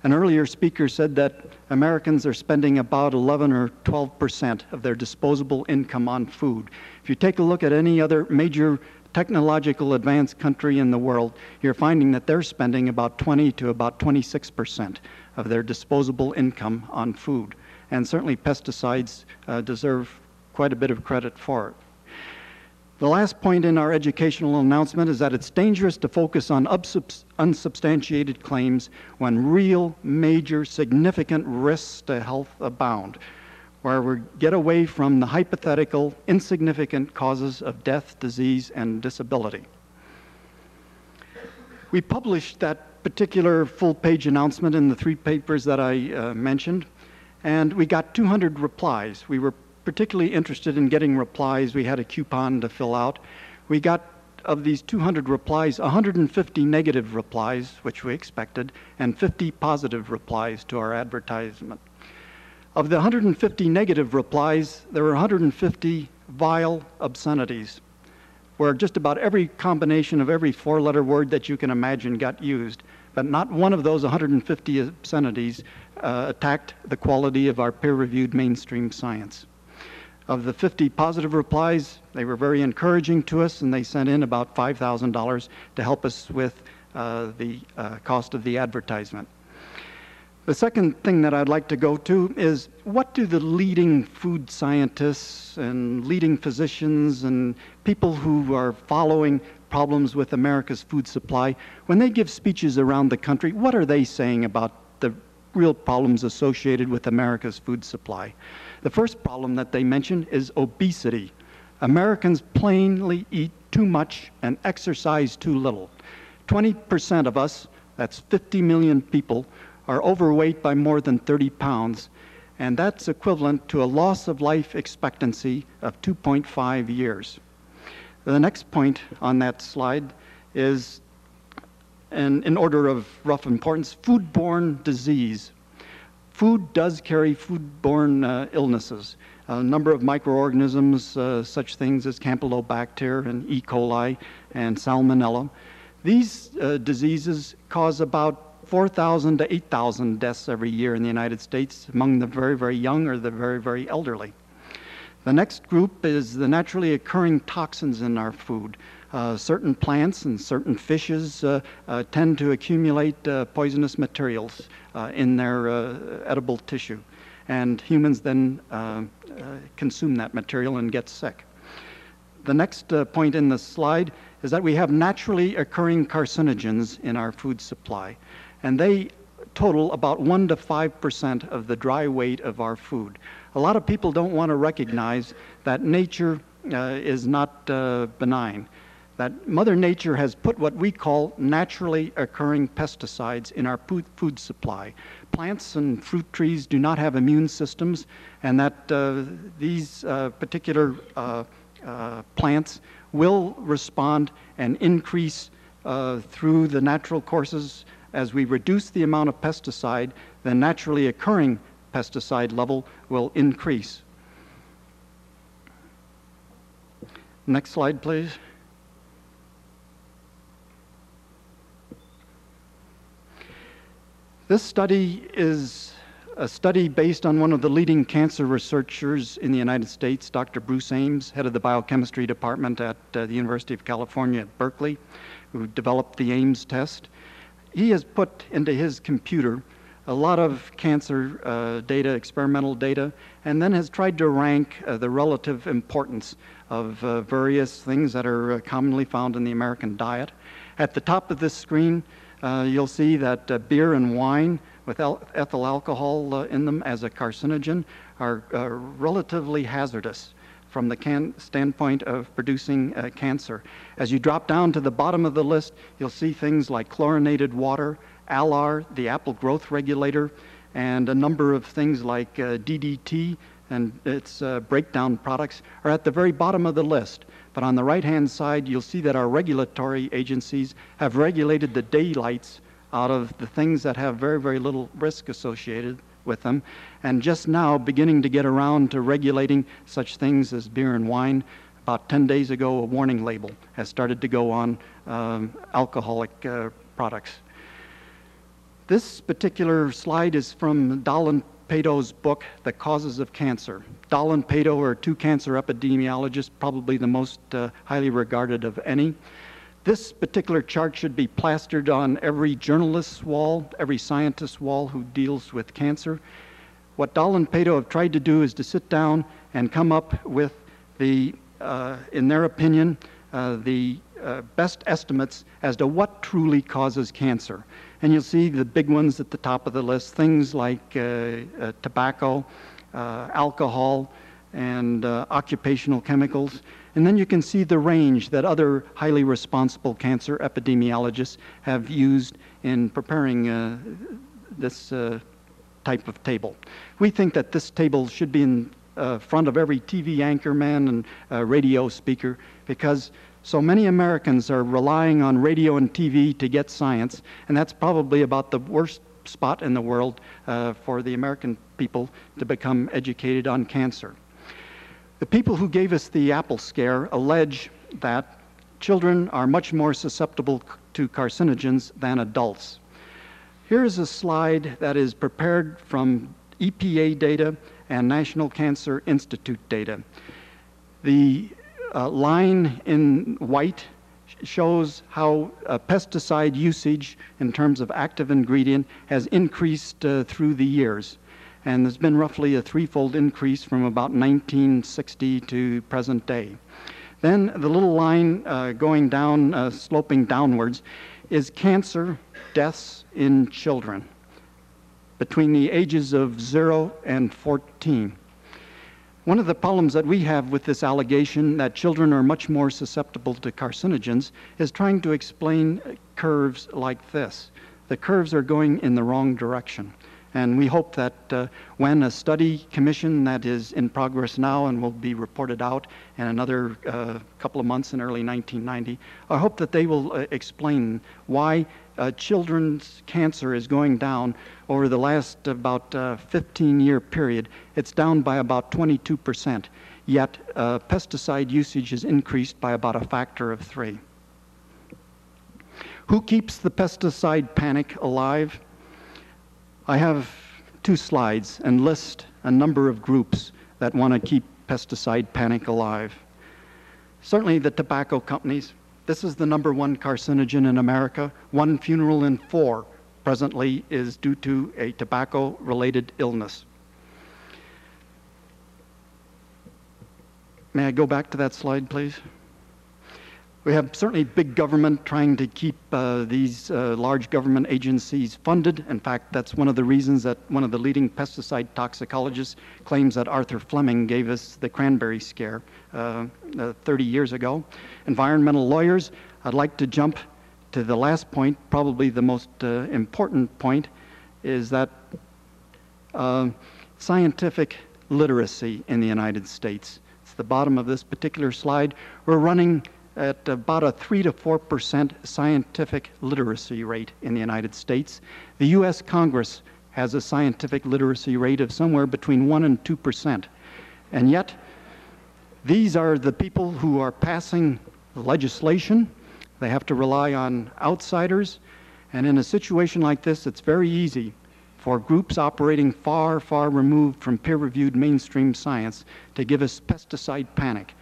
An earlier speaker said that Americans are spending about 11 or 12% of their disposable income on food. If you take a look at any other major technological advanced country in the world, you're finding that they're spending about 20 to about 26% of their disposable income on food. And certainly pesticides deserve quite a bit of credit for it. The last point in our educational announcement is that it's dangerous to focus on unsubstantiated claims when real, major, significant risks to health abound, where we get away from the hypothetical, insignificant causes of death, disease, and disability. We published that particular full-page announcement in the 3 papers that I mentioned, and we got 200 replies. We were particularly interested in getting replies. We had a coupon to fill out. We got, of these 200 replies, 150 negative replies, which we expected, and 50 positive replies to our advertisement. Of the 150 negative replies, there were 150 vile obscenities, where just about every combination of every 4-letter word that you can imagine got used, but not one of those 150 obscenities attacked the quality of our peer-reviewed mainstream science. Of the 50 positive replies, they were very encouraging to us, and they sent in about $5,000 to help us with the cost of the advertisement. The second thing that I'd like to go to is, what do the leading food scientists and leading physicians and people who are following problems with America's food supply, when they give speeches around the country, what are they saying about the real problems associated with America's food supply? The first problem that they mention is obesity. Americans plainly eat too much and exercise too little. 20% of us, that's 50 million people, are overweight by more than 30 pounds, and that's equivalent to a loss of life expectancy of 2.5 years. The next point on that slide is, in order of rough importance, foodborne disease. Food does carry foodborne illnesses. A number of microorganisms, such things as Campylobacter and E. coli and Salmonella. These diseases cause about 4,000 to 8,000 deaths every year in the United States among the very, very young or the very, very elderly. The next group is the naturally occurring toxins in our food. Certain plants and certain fishes tend to accumulate poisonous materials in their edible tissue, and humans then consume that material and get sick. The next point in the slide is that we have naturally occurring carcinogens in our food supply, and they total about 1 to 5% of the dry weight of our food. A lot of people don't want to recognize that nature is not benign, that Mother Nature has put what we call naturally occurring pesticides in our food supply. Plants and fruit trees do not have immune systems, and that these particular plants will respond and increase through the natural courses. As we reduce the amount of pesticide, the naturally occurring pesticide level will increase. Next slide, please. This study is a study based on one of the leading cancer researchers in the United States, Dr. Bruce Ames, head of the biochemistry department at the University of California at Berkeley, who developed the Ames test. He has put into his computer a lot of cancer data, experimental data, and then has tried to rank the relative importance of various things that are commonly found in the American diet. At the top of this screen, you'll see that beer and wine with ethyl alcohol in them as a carcinogen are relatively hazardous from the standpoint of producing cancer. As you drop down to the bottom of the list, you'll see things like chlorinated water, Alar, the apple growth regulator, and a number of things like DDT and its breakdown products are at the very bottom of the list. But on the right-hand side, you'll see that our regulatory agencies have regulated the daylights out of the things that have very, very little risk associated with them, and just now beginning to get around to regulating such things as beer and wine. About 10 days ago, a warning label has started to go on alcoholic products. This particular slide is from Dahl and Peto's book, The Causes of Cancer. Dahl and Peto are two cancer epidemiologists, probably the most highly regarded of any. This particular chart should be plastered on every journalist's wall, every scientist's wall who deals with cancer. What Dahl and Peto have tried to do is to sit down and come up with the in their opinion, the best estimates as to what truly causes cancer. And you'll see the big ones at the top of the list, things like tobacco, alcohol, and occupational chemicals. And then you can see the range that other highly responsible cancer epidemiologists have used in preparing this type of table. We think that this table should be in front of every TV anchorman and radio speaker, because so many Americans are relying on radio and TV to get science, and that's probably about the worst spot in the world for the American people to become educated on cancer. The people who gave us the Apple scare allege that children are much more susceptible to carcinogens than adults. Here's a slide that is prepared from EPA data and National Cancer Institute data. The line in white shows how pesticide usage in terms of active ingredient has increased through the years. And there's been roughly a threefold increase from about 1960 to present day. Then the little line going down, sloping downwards, is cancer deaths in children between the ages of 0 and 14. One of the problems that we have with this allegation that children are much more susceptible to carcinogens is trying to explain curves like this. The curves are going in the wrong direction. And we hope that when a study commission that is in progress now and will be reported out in another couple of months in early 1990, I hope that they will explain why children's cancer is going down over the last about 15-year period. It's down by about 22%, yet pesticide usage has increased by about a factor of 3. Who keeps the pesticide panic alive? I have 2 slides and list a number of groups that want to keep pesticide panic alive. Certainly the tobacco companies. This is the #1 carcinogen in America. 1 funeral in 4 presently is due to a tobacco-related illness. May I go back to that slide, please? We have certainly big government trying to keep these large government agencies funded. In fact, that's one of the reasons that one of the leading pesticide toxicologists claims that Arthur Fleming gave us the cranberry scare 30 years ago. Environmental lawyers, I'd like to jump to the last point, probably the most important point, is that scientific literacy in the United States. It's the bottom of this particular slide. We're running at about a 3 to 4% scientific literacy rate in the United States. The U.S. Congress has a scientific literacy rate of somewhere between 1 and 2%. And yet, these are the people who are passing legislation. They have to rely on outsiders. And in a situation like this, it's very easy for groups operating far, far removed from peer-reviewed mainstream science to give us pesticide panic.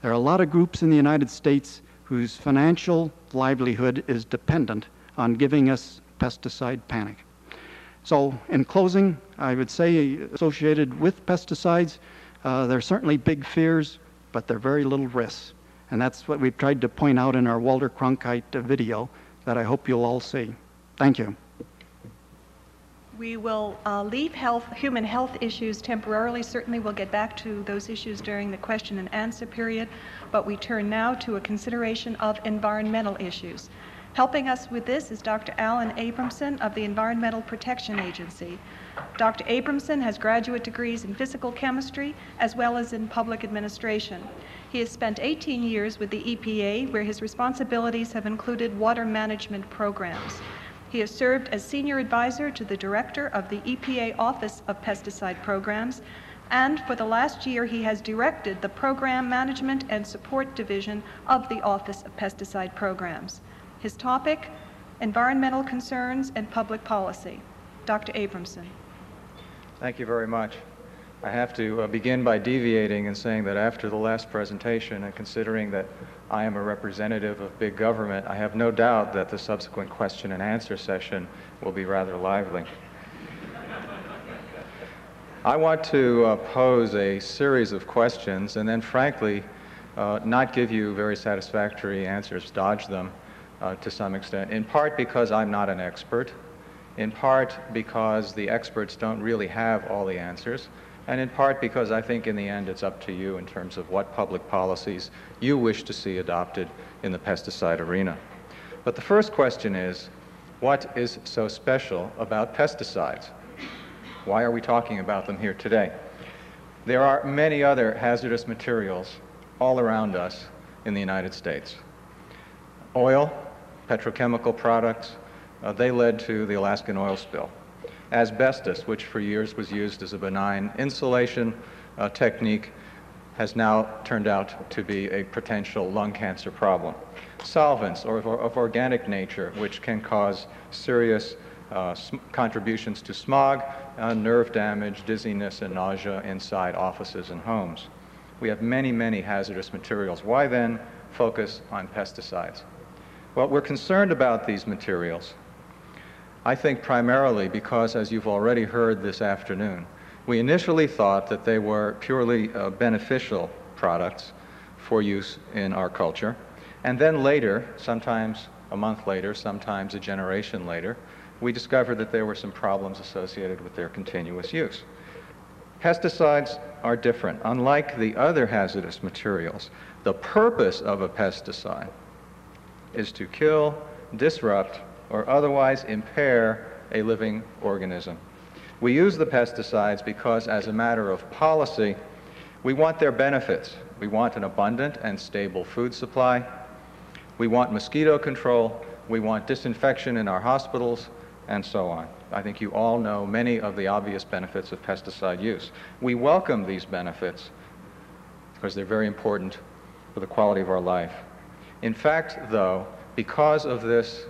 There are a lot of groups in the United States whose financial livelihood is dependent on giving us pesticide panic. So in closing, I would say associated with pesticides, there are certainly big fears, but there are very little risks. And that's what we've tried to point out in our Walter Cronkite video that I hope you'll all see. Thank you. We will leave human health issues temporarily. Certainly we'll get back to those issues during the question and answer period, but we turn now to a consideration of environmental issues. Helping us with this is Dr. Alan Abramson of the Environmental Protection Agency. Dr. Abramson has graduate degrees in physical chemistry as well as in public administration. He has spent 18 years with the EPA, where his responsibilities have included water management programs. He has served as senior advisor to the director of the EPA Office of Pesticide Programs, and for the last year he has directed the Program Management and Support Division of the Office of Pesticide Programs. His topic, environmental concerns and public policy. Dr. Abramson. Thank you very much. I have to begin by deviating and saying that after the last presentation, and considering that I am a representative of big government, I have no doubt that the subsequent question and answer session will be rather lively. I want to pose a series of questions and then frankly not give you very satisfactory answers, dodge them to some extent, in part because I'm not an expert, in part because the experts don't really have all the answers, and in part because I think in the end it's up to you in terms of what public policies you wish to see adopted in the pesticide arena. But the first question is, what is so special about pesticides? Why are we talking about them here today? There are many other hazardous materials all around us in the United States. Oil, petrochemical products, they led to the Alaskan oil spill. Asbestos, which for years was used as a benign insulation technique, has now turned out to be a potential lung cancer problem. Solvents of organic nature, which can cause serious contributions to smog, nerve damage, dizziness, and nausea inside offices and homes. We have many, many hazardous materials. Why then focus on pesticides? Well, we're concerned about these materials, I think primarily because, as you've already heard this afternoon, we initially thought that they were purely beneficial products for use in our culture. And then later, sometimes a month later, sometimes a generation later, we discovered that there were some problems associated with their continuous use. Pesticides are different. Unlike the other hazardous materials, the purpose of a pesticide is to kill, disrupt, or otherwise impair a living organism. We use the pesticides because, as a matter of policy, we want their benefits. We want an abundant and stable food supply. We want mosquito control. We want disinfection in our hospitals, and so on. I think you all know many of the obvious benefits of pesticide use. We welcome these benefits because they're very important for the quality of our life. In fact, though, because of this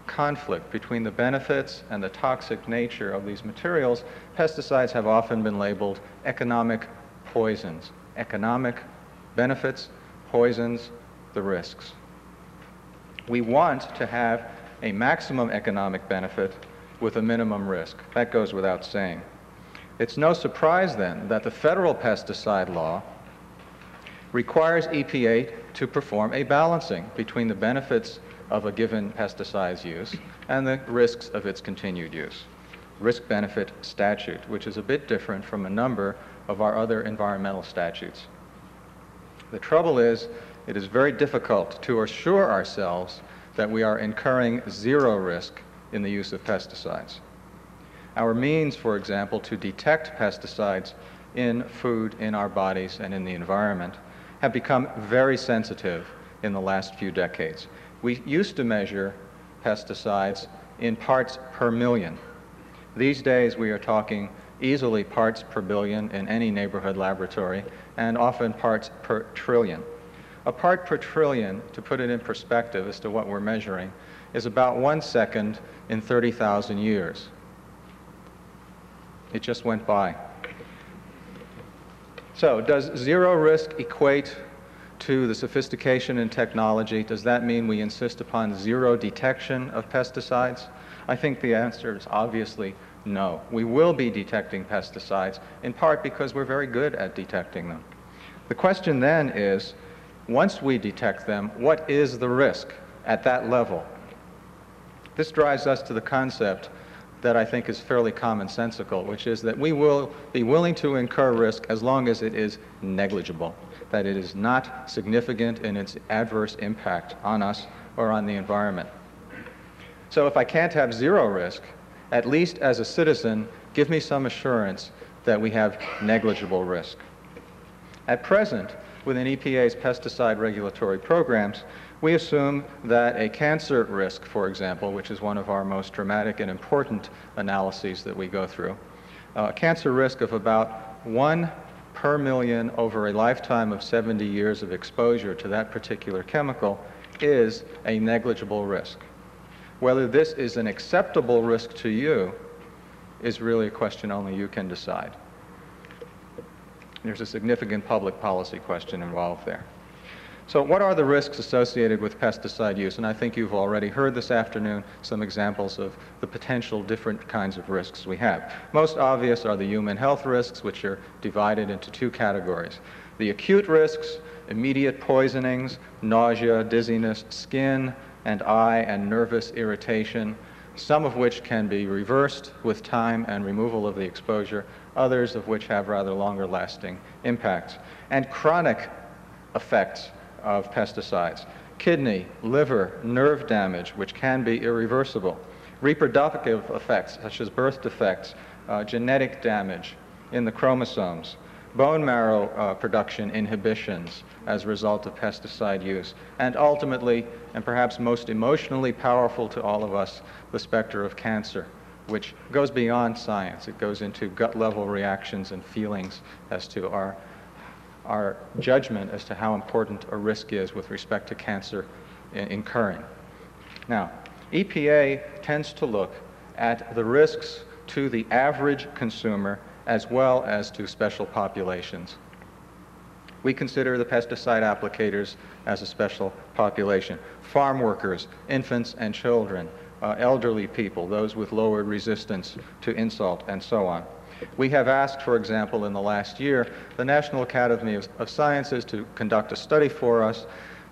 conflict between the benefits and the toxic nature of these materials, pesticides have often been labeled economic poisons. Economic benefits, poisons, the risks. We want to have a maximum economic benefit with a minimum risk. That goes without saying. It's no surprise then that the federal pesticide law requires EPA to perform a balancing between the benefits of a given pesticide's use and the risks of its continued use. Risk-benefit statute, which is a bit different from a number of our other environmental statutes. The trouble is, it is very difficult to assure ourselves that we are incurring zero risk in the use of pesticides. Our means, for example, to detect pesticides in food, in our bodies, and in the environment have become very sensitive in the last few decades. We used to measure pesticides in parts per million. These days we are talking easily parts per billion in any neighborhood laboratory, and often parts per trillion. A part per trillion, to put it in perspective as to what we're measuring, is about 1 second in 30,000 years. It just went by. So, does zero risk equate to the sophistication in technology? Does that mean we insist upon zero detection of pesticides? I think the answer is obviously no. We will be detecting pesticides, in part because we're very good at detecting them. The question then is, once we detect them, what is the risk at that level? This drives us to the concept that I think is fairly commonsensical, which is that we will be willing to incur risk as long as it is negligible, that it is not significant in its adverse impact on us or on the environment. So if I can't have zero risk, at least as a citizen, give me some assurance that we have negligible risk. At present, within EPA's pesticide regulatory programs, we assume that a cancer risk, for example, which is one of our most dramatic and important analyses that we go through, a cancer risk of about 1 per million over a lifetime of 70 years of exposure to that particular chemical is a negligible risk. Whether this is an acceptable risk to you is really a question only you can decide. There's a significant public policy question involved there. So what are the risks associated with pesticide use? And I think you've already heard this afternoon some examples of the potential different kinds of risks we have. Most obvious are the human health risks, which are divided into two categories. The acute risks, immediate poisonings, nausea, dizziness, skin and eye and nervous irritation, some of which can be reversed with time and removal of the exposure, others of which have rather longer lasting impacts. And chronic effects of pesticides: kidney, liver, nerve damage, which can be irreversible; reproductive effects such as birth defects, genetic damage in the chromosomes; bone marrow production inhibitions as a result of pesticide use; and ultimately, and perhaps most emotionally powerful to all of us, the specter of cancer, which goes beyond science. It goes into gut-level reactions and feelings as to our judgment as to how important a risk is with respect to cancer incurring. Now, EPA tends to look at the risks to the average consumer as well as to special populations. We consider the pesticide applicators as a special population: farm workers, infants and children, elderly people, those with lower resistance to insult, and so on. We have asked, for example, in the last year, the National Academy of Sciences to conduct a study for us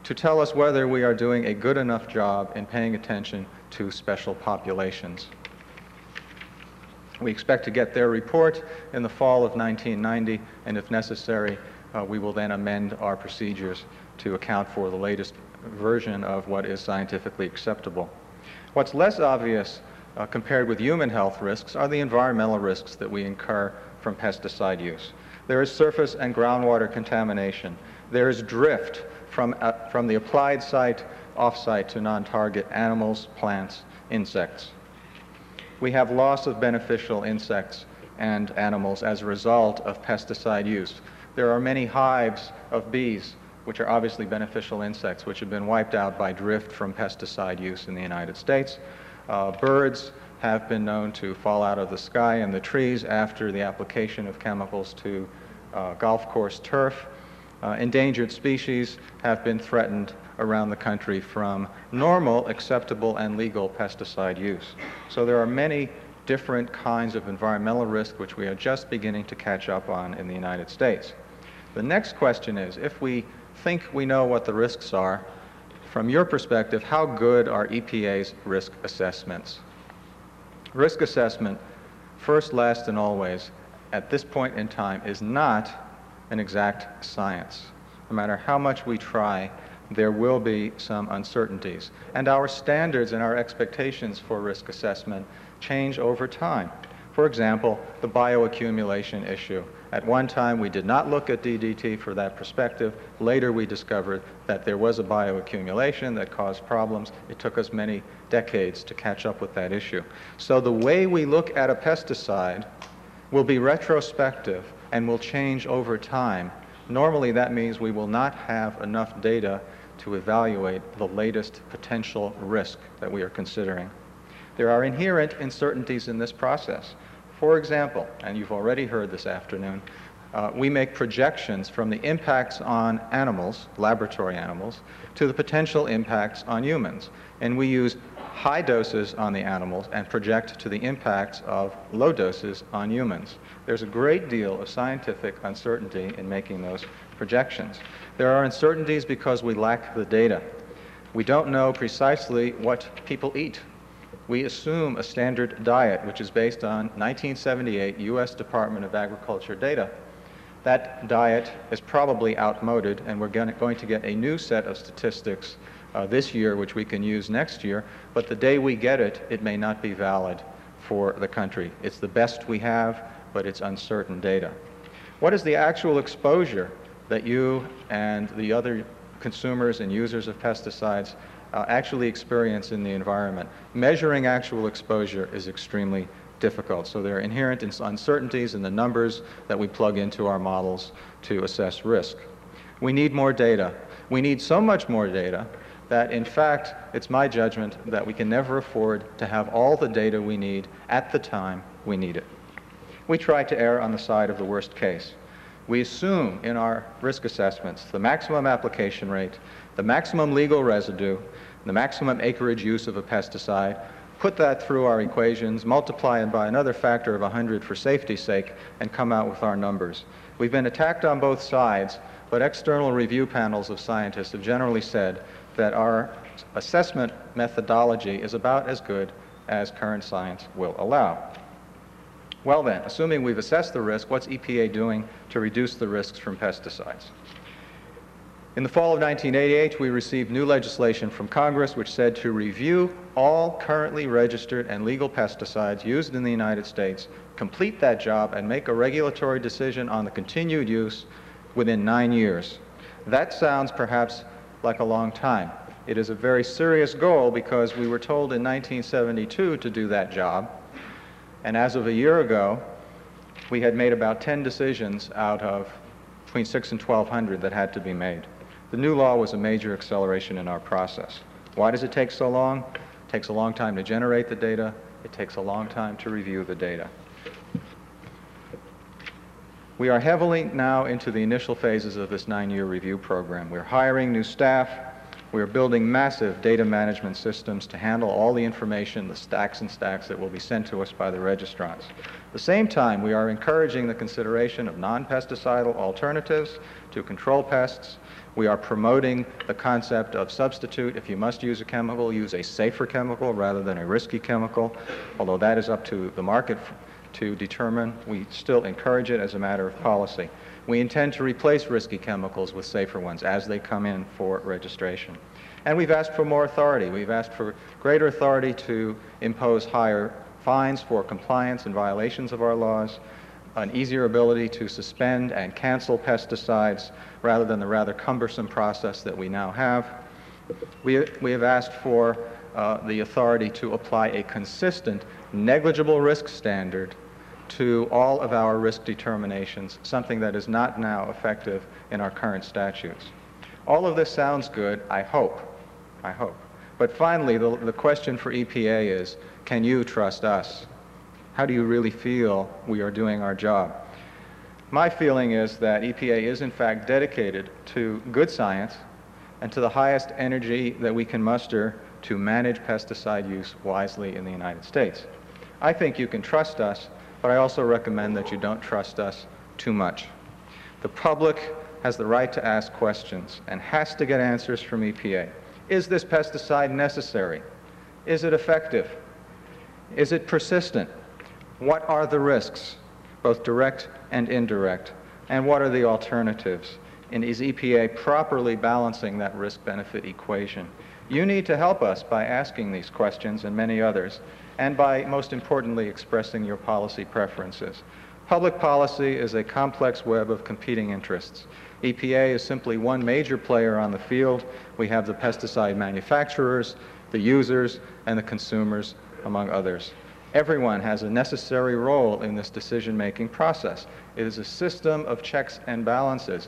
to tell us whether we are doing a good enough job in paying attention to special populations. We expect to get their report in the fall of 1990, and if necessary, we will then amend our procedures to account for the latest version of what is scientifically acceptable. What's less obvious compared with human health risks are the environmental risks that we incur from pesticide use. There is surface and groundwater contamination. There is drift from the applied site off-site to non-target animals, plants, insects. We have loss of beneficial insects and animals as a result of pesticide use. There are many hives of bees, which are obviously beneficial insects, which have been wiped out by drift from pesticide use in the United States. Birds have been known to fall out of the sky and the trees after the application of chemicals to golf course turf. Endangered species have been threatened around the country from normal, acceptable, and legal pesticide use. So there are many different kinds of environmental risk which we are just beginning to catch up on in the United States. The next question is, if we think we know what the risks are, from your perspective, how good are EPA's risk assessments? Risk assessment, first, last, and always, at this point in time, is not an exact science. No matter how much we try, there will be some uncertainties. And our standards and our expectations for risk assessment change over time. For example, the bioaccumulation issue. At one time, we did not look at DDT for that perspective. Later, we discovered that there was a bioaccumulation that caused problems. It took us many decades to catch up with that issue. So the way we look at a pesticide will be retrospective and will change over time. Normally, that means we will not have enough data to evaluate the latest potential risk that we are considering. There are inherent uncertainties in this process. For example, and you've already heard this afternoon, we make projections from the impacts on animals, laboratory animals, to the potential impacts on humans. And we use high doses on the animals and project to the impacts of low doses on humans. There's a great deal of scientific uncertainty in making those projections. There are uncertainties because we lack the data. We don't know precisely what people eat. We assume a standard diet, which is based on 1978 U.S. Department of Agriculture data. That diet is probably outmoded, and we're going to get a new set of statistics this year, which we can use next year, but the day we get it, it may not be valid for the country. It's the best we have, but it's uncertain data. What is the actual exposure that you and the other consumers and users of pesticides actually experience in the environment? Measuring actual exposure is extremely difficult. So there are inherent uncertainties in the numbers that we plug into our models to assess risk. We need more data. We need so much more data that, in fact, it's my judgment that we can never afford to have all the data we need at the time we need it. We try to err on the side of the worst case. We assume in our risk assessments the maximum application rate, the maximum legal residue, the maximum acreage use of a pesticide, put that through our equations, multiply it by another factor of 100 for safety's sake, and come out with our numbers. We've been attacked on both sides, but external review panels of scientists have generally said that our assessment methodology is about as good as current science will allow. Well then, assuming we've assessed the risk, what's EPA doing to reduce the risks from pesticides? In the fall of 1988, we received new legislation from Congress which said to review all currently registered and legal pesticides used in the United States, complete that job, and make a regulatory decision on the continued use within 9 years. That sounds perhaps like a long time. It is a very serious goal because we were told in 1972 to do that job, and as of a year ago, we had made about 10 decisions out of between 600 and 1,200 that had to be made. The new law was a major acceleration in our process. Why does it take so long? It takes a long time to generate the data. It takes a long time to review the data. We are heavily now into the initial phases of this 9-year review program. We're hiring new staff. We're building massive data management systems to handle all the information, the stacks and stacks that will be sent to us by the registrants. At the same time, we are encouraging the consideration of non-pesticidal alternatives to control pests. We are promoting the concept of substitute. If you must use a chemical, use a safer chemical rather than a risky chemical, although that is up to the market to determine. We still encourage it as a matter of policy. We intend to replace risky chemicals with safer ones as they come in for registration. And we've asked for more authority. We've asked for greater authority to impose higher fines for compliance and violations of our laws, an easier ability to suspend and cancel pesticides rather than the rather cumbersome process that we now have. We have asked for the authority to apply a consistent, negligible risk standard to all of our risk determinations, something that is not now effective in our current statutes. All of this sounds good, I hope. But finally, the question for EPA is, can you trust us? How do you really feel we are doing our job? My feeling is that EPA is in fact dedicated to good science and to the highest energy that we can muster to manage pesticide use wisely in the United States. I think you can trust us, but I also recommend that you don't trust us too much. The public has the right to ask questions and has to get answers from EPA. Is this pesticide necessary? Is it effective? Is it persistent? What are the risks, both direct and indirect? And what are the alternatives? And is EPA properly balancing that risk-benefit equation? You need to help us by asking these questions and many others, and by, most importantly, expressing your policy preferences. Public policy is a complex web of competing interests. EPA is simply one major player on the field. We have the pesticide manufacturers, the users, and the consumers, among others. Everyone has a necessary role in this decision-making process. It is a system of checks and balances.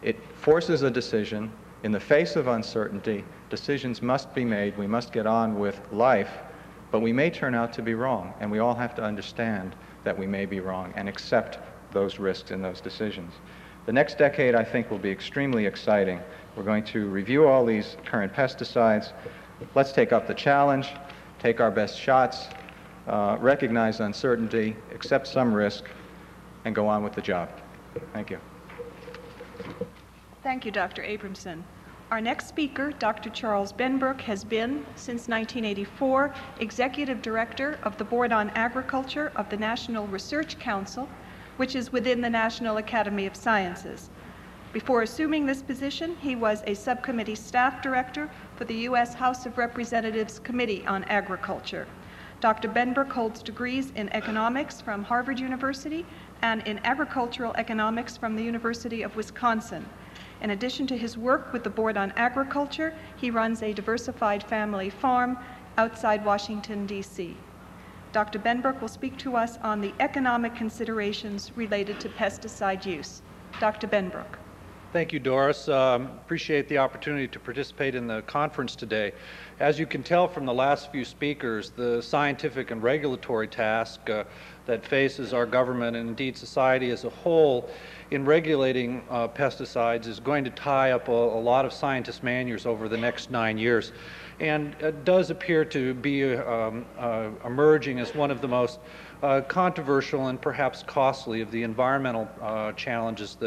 It forces a decision. In the face of uncertainty, decisions must be made. We must get on with life. But we may turn out to be wrong, and we all have to understand that we may be wrong and accept those risks in those decisions. The next decade, I think, will be extremely exciting. We're going to review all these current pesticides. Let's take up the challenge, take our best shots, recognize uncertainty, accept some risk, and go on with the job. Thank you. Thank you, Dr. Abramson. Our next speaker, Dr. Charles Benbrook, has been, since 1984, Executive Director of the Board on Agriculture of the National Research Council, which is within the National Academy of Sciences. Before assuming this position, he was a subcommittee staff director for the U.S. House of Representatives Committee on Agriculture. Dr. Benbrook holds degrees in economics from Harvard University and in agricultural economics from the University of Wisconsin. In addition to his work with the Board on Agriculture, he runs a diversified family farm outside Washington, D.C. Dr. Benbrook will speak to us on the economic considerations related to pesticide use. Dr. Benbrook. Thank you, Doris. Appreciate the opportunity to participate in the conference today. As you can tell from the last few speakers, the scientific and regulatory task that faces our government and indeed society as a whole in regulating pesticides is going to tie up a lot of scientists' manuals over the next 9 years. And it does appear to be emerging as one of the most controversial and perhaps costly of the environmental challenges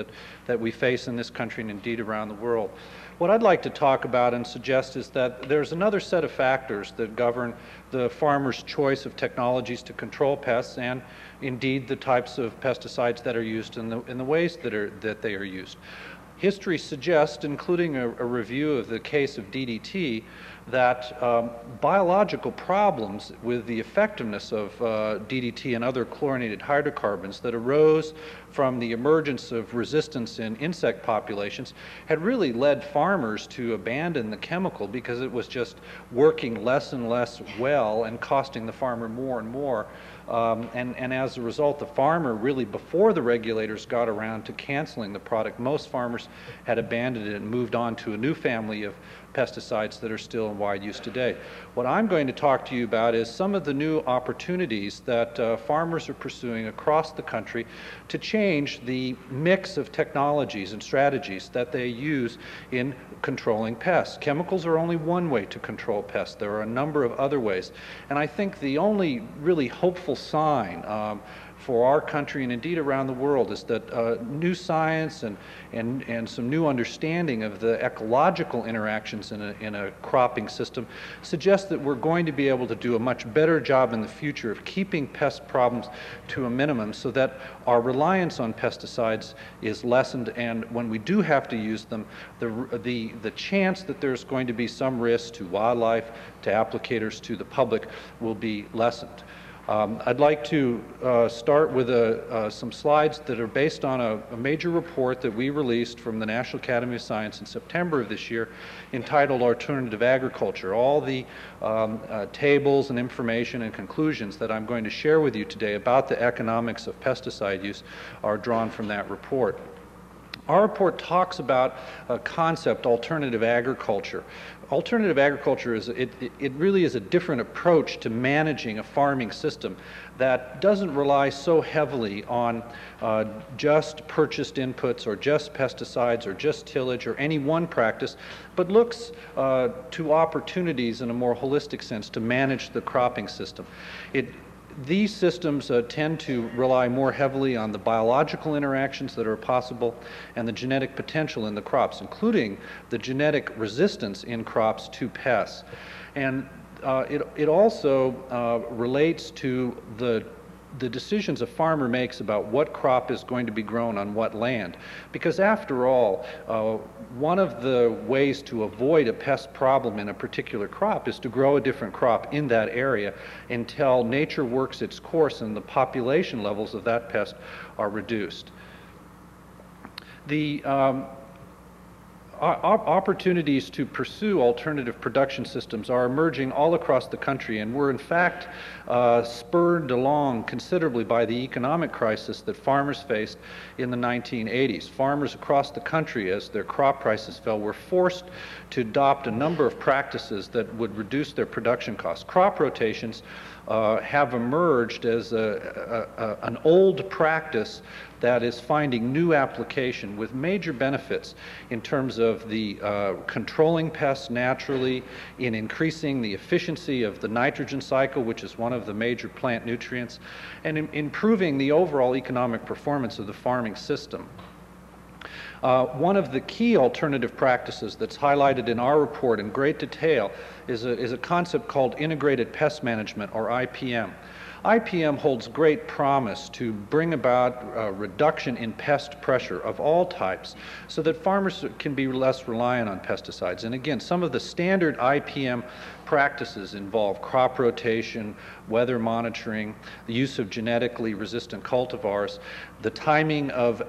that we face in this country and indeed around the world. What I'd like to talk about and suggest is that there's another set of factors that govern the farmer's choice of technologies to control pests and indeed the types of pesticides that are used in the ways that they are used. History suggests, including a review of the case of DDT, that biological problems with the effectiveness of DDT and other chlorinated hydrocarbons that arose from the emergence of resistance in insect populations had really led farmers to abandon the chemical because it was just working less and less well and costing the farmer more and more. And as a result, the farmer really, before the regulators got around to canceling the product, most farmers had abandoned it and moved on to a new family of pesticides that are still in wide use today. What I'm going to talk to you about is some of the new opportunities that farmers are pursuing across the country to change the mix of technologies and strategies that they use in controlling pests. Chemicals are only one way to control pests. There are a number of other ways. And I think the only really hopeful sign for our country and indeed around the world is that new science and some new understanding of the ecological interactions in a cropping system suggests that we're going to be able to do a much better job in the future of keeping pest problems to a minimum so that our reliance on pesticides is lessened, and when we do have to use them, the chance that there's going to be some risk to wildlife, to applicators, to the public will be lessened. I'd like to start with some slides that are based on a major report that we released from the National Academy of Science in September of this year entitled Alternative Agriculture. All the tables and information and conclusions that I'm going to share with you today about the economics of pesticide use are drawn from that report. Our report talks about a concept, alternative agriculture. Alternative agriculture it really is a different approach to managing a farming system that doesn't rely so heavily on just purchased inputs or just pesticides or just tillage or any one practice, but looks to opportunities in a more holistic sense to manage the cropping system. These systems tend to rely more heavily on the biological interactions that are possible and the genetic potential in the crops, including the genetic resistance in crops to pests. And it also relates to the decisions a farmer makes about what crop is going to be grown on what land. Because after all, one of the ways to avoid a pest problem in a particular crop is to grow a different crop in that area until nature works its course and the population levels of that pest are reduced. The opportunities to pursue alternative production systems are emerging all across the country, and were in fact spurred along considerably by the economic crisis that farmers faced in the 1980s. Farmers across the country, as their crop prices fell, were forced to adopt a number of practices that would reduce their production costs. Crop rotations have emerged as an old practice that is finding new application with major benefits in terms of the controlling pests naturally, in increasing the efficiency of the nitrogen cycle, which is one of the major plant nutrients, and in improving the overall economic performance of the farming system. One of the key alternative practices that's highlighted in our report in great detail is a concept called integrated pest management, or IPM. IPM holds great promise to bring about a reduction in pest pressure of all types so that farmers can be less reliant on pesticides. And again, some of the standard IPM practices involve crop rotation, weather monitoring, the use of genetically resistant cultivars, the timing of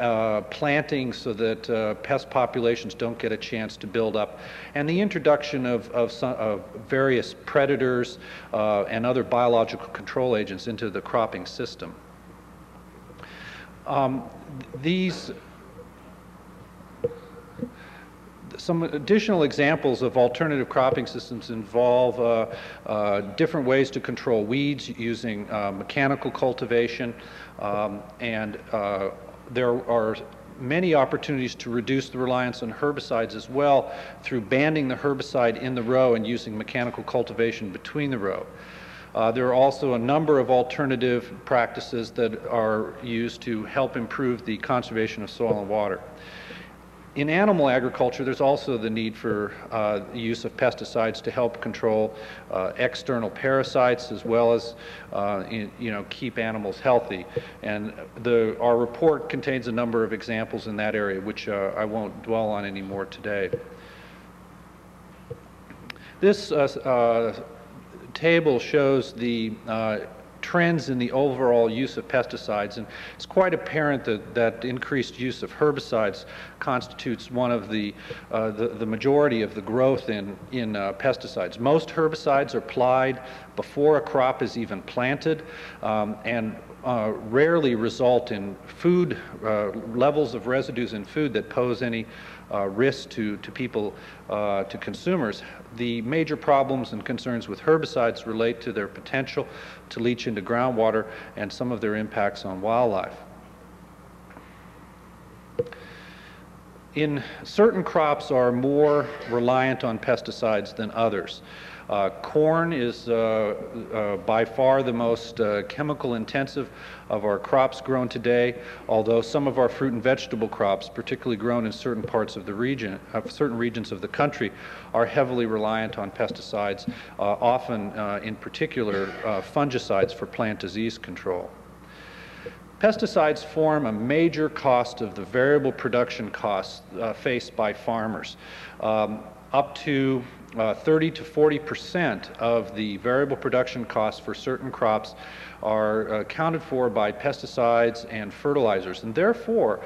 planting so that pest populations don't get a chance to build up, and the introduction of various predators and other biological control agents into the cropping system. Some additional examples of alternative cropping systems involve different ways to control weeds using mechanical cultivation, and there are many opportunities to reduce the reliance on herbicides as well through banding the herbicide in the row and using mechanical cultivation between the row. There are also a number of alternative practices that are used to help improve the conservation of soil and water. In animal agriculture, there's also the need for the use of pesticides to help control external parasites as well as keep animals healthy. And our report contains a number of examples in that area, which I won't dwell on anymore today. This table shows the trends in the overall use of pesticides, and it's quite apparent that increased use of herbicides constitutes one of the majority of the growth in pesticides. Most herbicides are applied before a crop is even planted, and rarely result in food levels of residues in food that pose any risk to people, to consumers. The major problems and concerns with herbicides relate to their potential to leach into groundwater and some of their impacts on wildlife. Certain crops are more reliant on pesticides than others. Corn is by far the most chemical intensive of our crops grown today, although some of our fruit and vegetable crops, particularly grown in certain parts of the region, certain regions of the country, are heavily reliant on pesticides, often in particular fungicides for plant disease control. Pesticides form a major cost of the variable production costs faced by farmers. Up to 30 to 40% of the variable production costs for certain crops are accounted for by pesticides and fertilizers, and therefore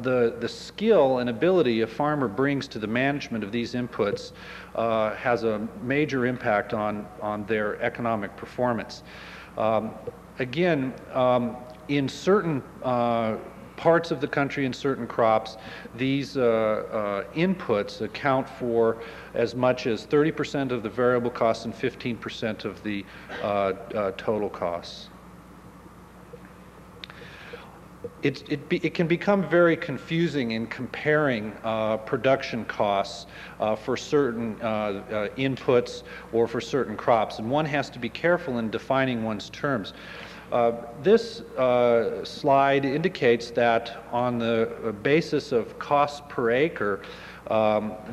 the skill and ability a farmer brings to the management of these inputs has a major impact on their economic performance. Again, in certain parts of the country and certain crops, these inputs account for as much as 30% of the variable costs and 15% of the total costs. It can become very confusing in comparing production costs for certain inputs or for certain crops, and one has to be careful in defining one's terms. This slide indicates that on the basis of cost per acre,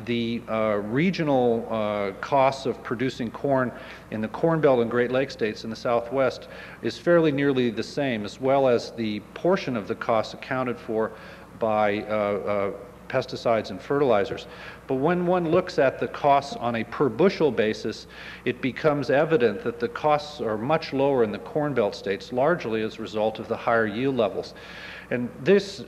the regional costs of producing corn in the Corn Belt and Great Lakes states in the Southwest is fairly nearly the same, as well as the portion of the costs accounted for by pesticides and fertilizers. But when one looks at the costs on a per bushel basis, it becomes evident that the costs are much lower in the Corn Belt states, largely as a result of the higher yield levels. And this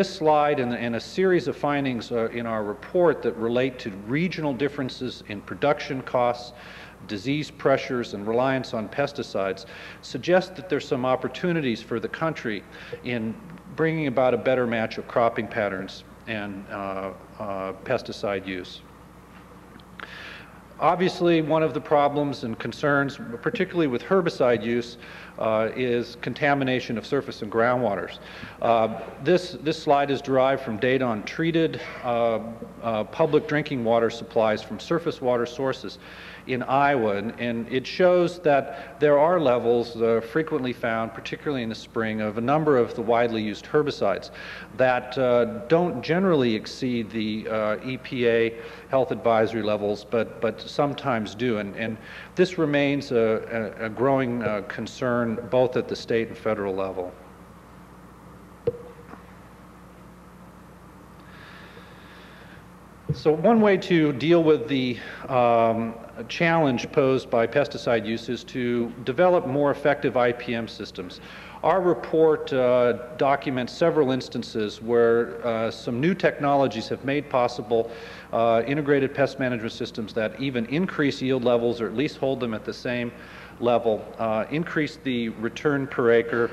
slide and a series of findings in our report that relate to regional differences in production costs, disease pressures, and reliance on pesticides suggest that there's some opportunities for the country in bringing about a better match of cropping patterns and pesticide use. Obviously, one of the problems and concerns, particularly with herbicide use, is contamination of surface and groundwaters. This slide is derived from data on treated public drinking water supplies from surface water sources in Iowa, and it shows that there are levels frequently found, particularly in the spring, of a number of the widely used herbicides that don't generally exceed the EPA health advisory levels, but sometimes do, and this remains a growing concern both at the state and federal level. So one way to deal with the challenge posed by pesticide use is to develop more effective IPM systems. Our report documents several instances where some new technologies have made possible integrated pest management systems that even increase yield levels or at least hold them at the same level, increase the return per acre,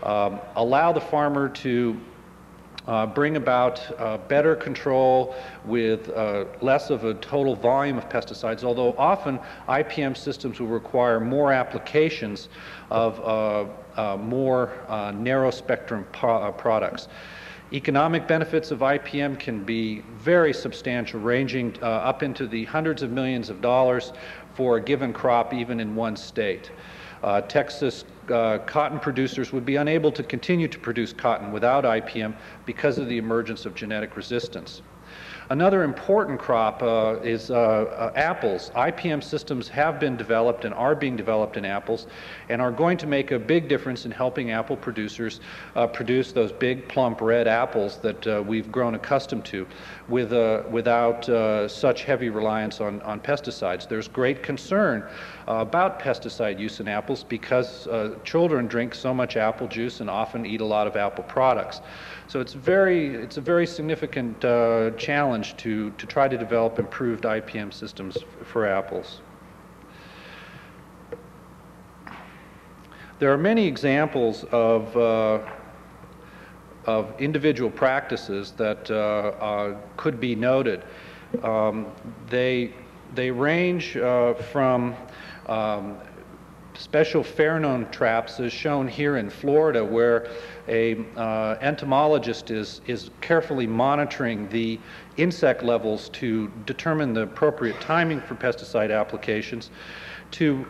allow the farmer to bring about better control with less of a total volume of pesticides, although often IPM systems will require more applications of more narrow spectrum products. Economic benefits of IPM can be very substantial, ranging up into the hundreds of millions of dollars for a given crop, even in one state. Texas cotton producers would be unable to continue to produce cotton without IPM because of the emergence of genetic resistance. Another important crop is apples. IPM systems have been developed and are being developed in apples and are going to make a big difference in helping apple producers produce those big, plump, red apples that we've grown accustomed to without such heavy reliance on pesticides. There's great concern about pesticide use in apples because children drink so much apple juice and often eat a lot of apple products. So it's a very significant challenge to try to develop improved IPM systems for apples. There are many examples of individual practices that could be noted. They range from special pheromone traps, as shown here in Florida, where a entomologist is carefully monitoring the insect levels to determine the appropriate timing for pesticide applications, to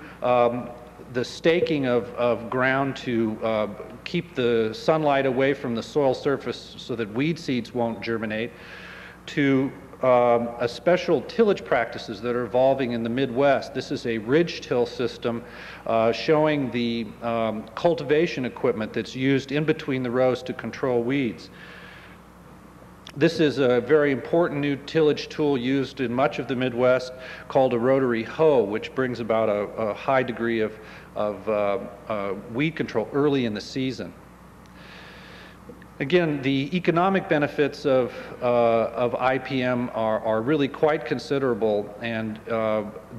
the staking of ground to keep the sunlight away from the soil surface so that weed seeds won't germinate, to a special tillage practices that are evolving in the Midwest. This is a ridge till system showing the cultivation equipment that's used in between the rows to control weeds. This is a very important new tillage tool used in much of the Midwest called a rotary hoe, which brings about a high degree of weed control early in the season. Again, the economic benefits of IPM are really quite considerable, and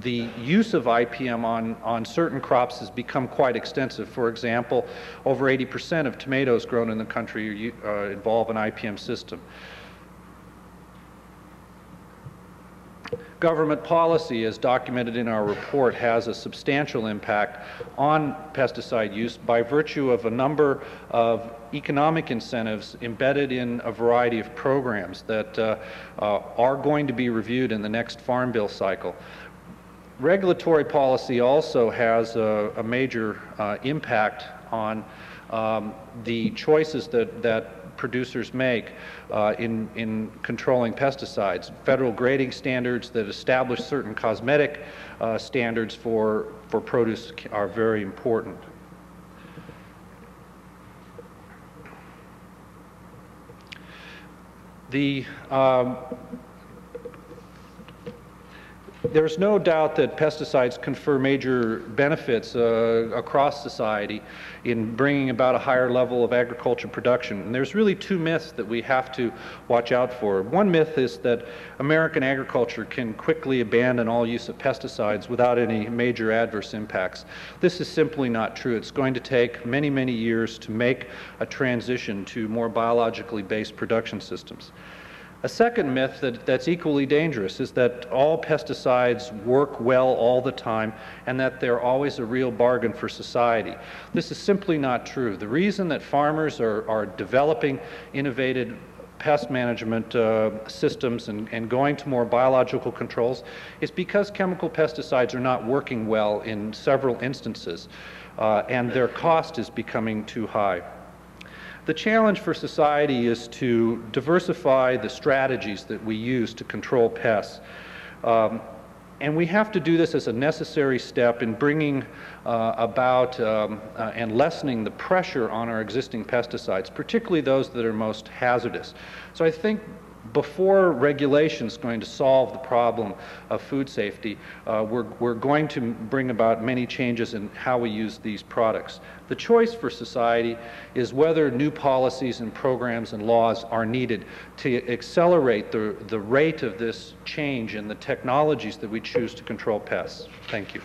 the use of IPM on certain crops has become quite extensive. For example, over 80% of tomatoes grown in the country involve an IPM system. Government policy, as documented in our report, has a substantial impact on pesticide use by virtue of a number of economic incentives embedded in a variety of programs that are going to be reviewed in the next Farm Bill cycle. Regulatory policy also has a major impact on the choices that producers make in controlling pesticides. Federal grading standards that establish certain cosmetic standards for produce are very important. There's no doubt that pesticides confer major benefits across society in bringing about a higher level of agriculture production. And there's really two myths that we have to watch out for. One myth is that American agriculture can quickly abandon all use of pesticides without any major adverse impacts. This is simply not true. It's going to take many, many years to make a transition to more biologically based production systems. A second myth that's equally dangerous is that all pesticides work well all the time and that they're always a real bargain for society. This is simply not true. The reason that farmers are developing innovative pest management systems and going to more biological controls is because chemical pesticides are not working well in several instances and their cost is becoming too high. The challenge for society is to diversify the strategies that we use to control pests. And we have to do this as a necessary step in bringing about and lessening the pressure on our existing pesticides, particularly those that are most hazardous. So I think before regulation is going to solve the problem of food safety, we're going to bring about many changes in how we use these products. The choice for society is whether new policies and programs and laws are needed to accelerate the rate of this change in the technologies that we choose to control pests. Thank you.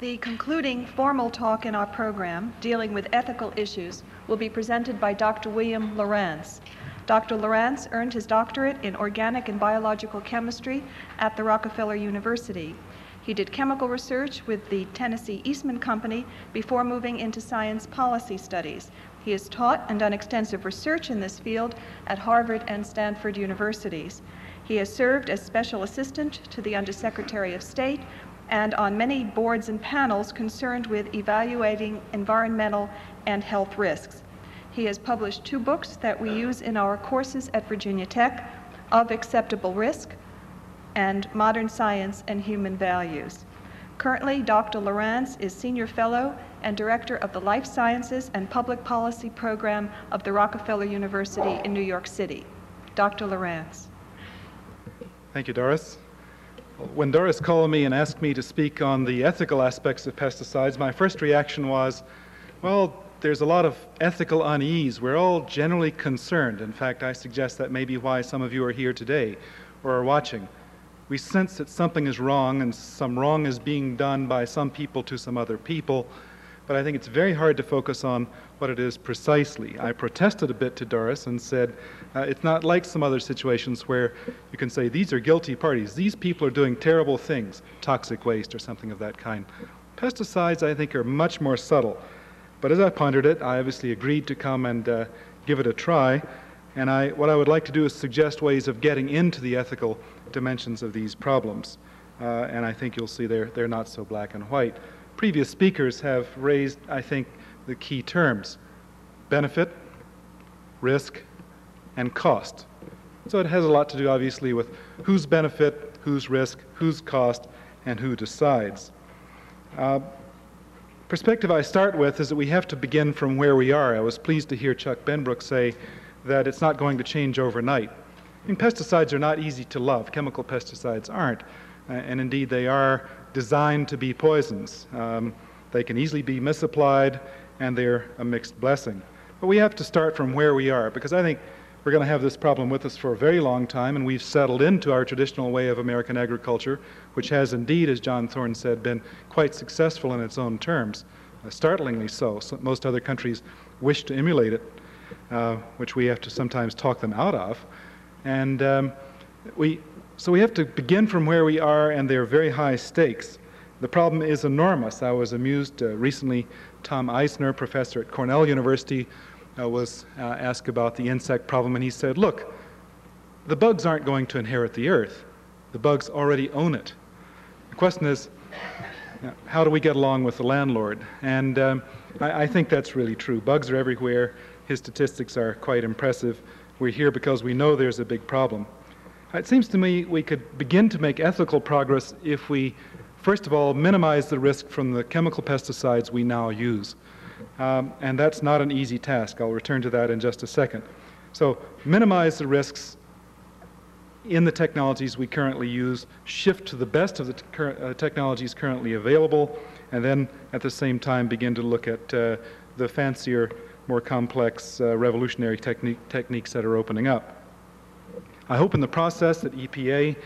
The concluding formal talk in our program, dealing with ethical issues, will be presented by Dr. William Lawrence. Dr. Lawrence earned his doctorate in organic and biological chemistry at the Rockefeller University. He did chemical research with the Tennessee Eastman Company before moving into science policy studies. He has taught and done extensive research in this field at Harvard and Stanford universities. He has served as special assistant to the Undersecretary of State and on many boards and panels concerned with evaluating environmental and health risks. He has published 2 books that we use in our courses at Virginia Tech, Of Acceptable Risk and Modern Science and Human Values. Currently, Dr. Lawrence is Senior Fellow and Director of the Life Sciences and Public Policy Program of the Rockefeller University in New York City. Dr. Lawrence. Thank you, Doris. When Doris called me and asked me to speak on the ethical aspects of pesticides, my first reaction was, well, there's a lot of ethical unease. We're all generally concerned. In fact, I suggest that may be why some of you are here today or are watching. We sense that something is wrong and some wrong is being done by some people to some other people, but I think it's very hard to focus on what it is precisely. I protested a bit to Doris and said, it's not like some other situations where you can say, these are guilty parties, these people are doing terrible things, toxic waste or something of that kind. Pesticides, I think, are much more subtle. But as I pondered it, I obviously agreed to come and give it a try. And what I would like to do is suggest ways of getting into the ethical dimensions of these problems. And I think you'll see they're not so black and white. Previous speakers have raised, I think, the key terms: benefit, risk, and cost. So it has a lot to do, obviously, with whose benefit, whose risk, whose cost, and who decides. Perspective I start with is that we have to begin from where we are. I was pleased to hear Chuck Benbrook say that it's not going to change overnight. I mean, pesticides are not easy to love. Chemical pesticides aren't. And indeed, they are designed to be poisons. They can easily be misapplied, and they're a mixed blessing. But we have to start from where we are, because I think we're going to have this problem with us for a very long time, and we've settled into our traditional way of American agriculture, which has indeed, as John Thorne said, been quite successful in its own terms, startlingly so. Most other countries wish to emulate it, which we have to sometimes talk them out of. And so we have to begin from where we are, and they're very high stakes. The problem is enormous. I was amused recently. Tom Eisner, professor at Cornell University, was asked about the insect problem, and he said, look, the bugs aren't going to inherit the earth. The bugs already own it. The question is, how do we get along with the landlord? And I think that's really true. Bugs are everywhere. His statistics are quite impressive. We're here because we know there's a big problem. It seems to me we could begin to make ethical progress if we, first of all, minimize the risk from the chemical pesticides we now use. And that's not an easy task. I'll return to that in just a second. So minimize the risks in the technologies we currently use, shift to the best of the technologies currently available, and then at the same time begin to look at the fancier, more complex, revolutionary techniques that are opening up. I hope in the process that EPA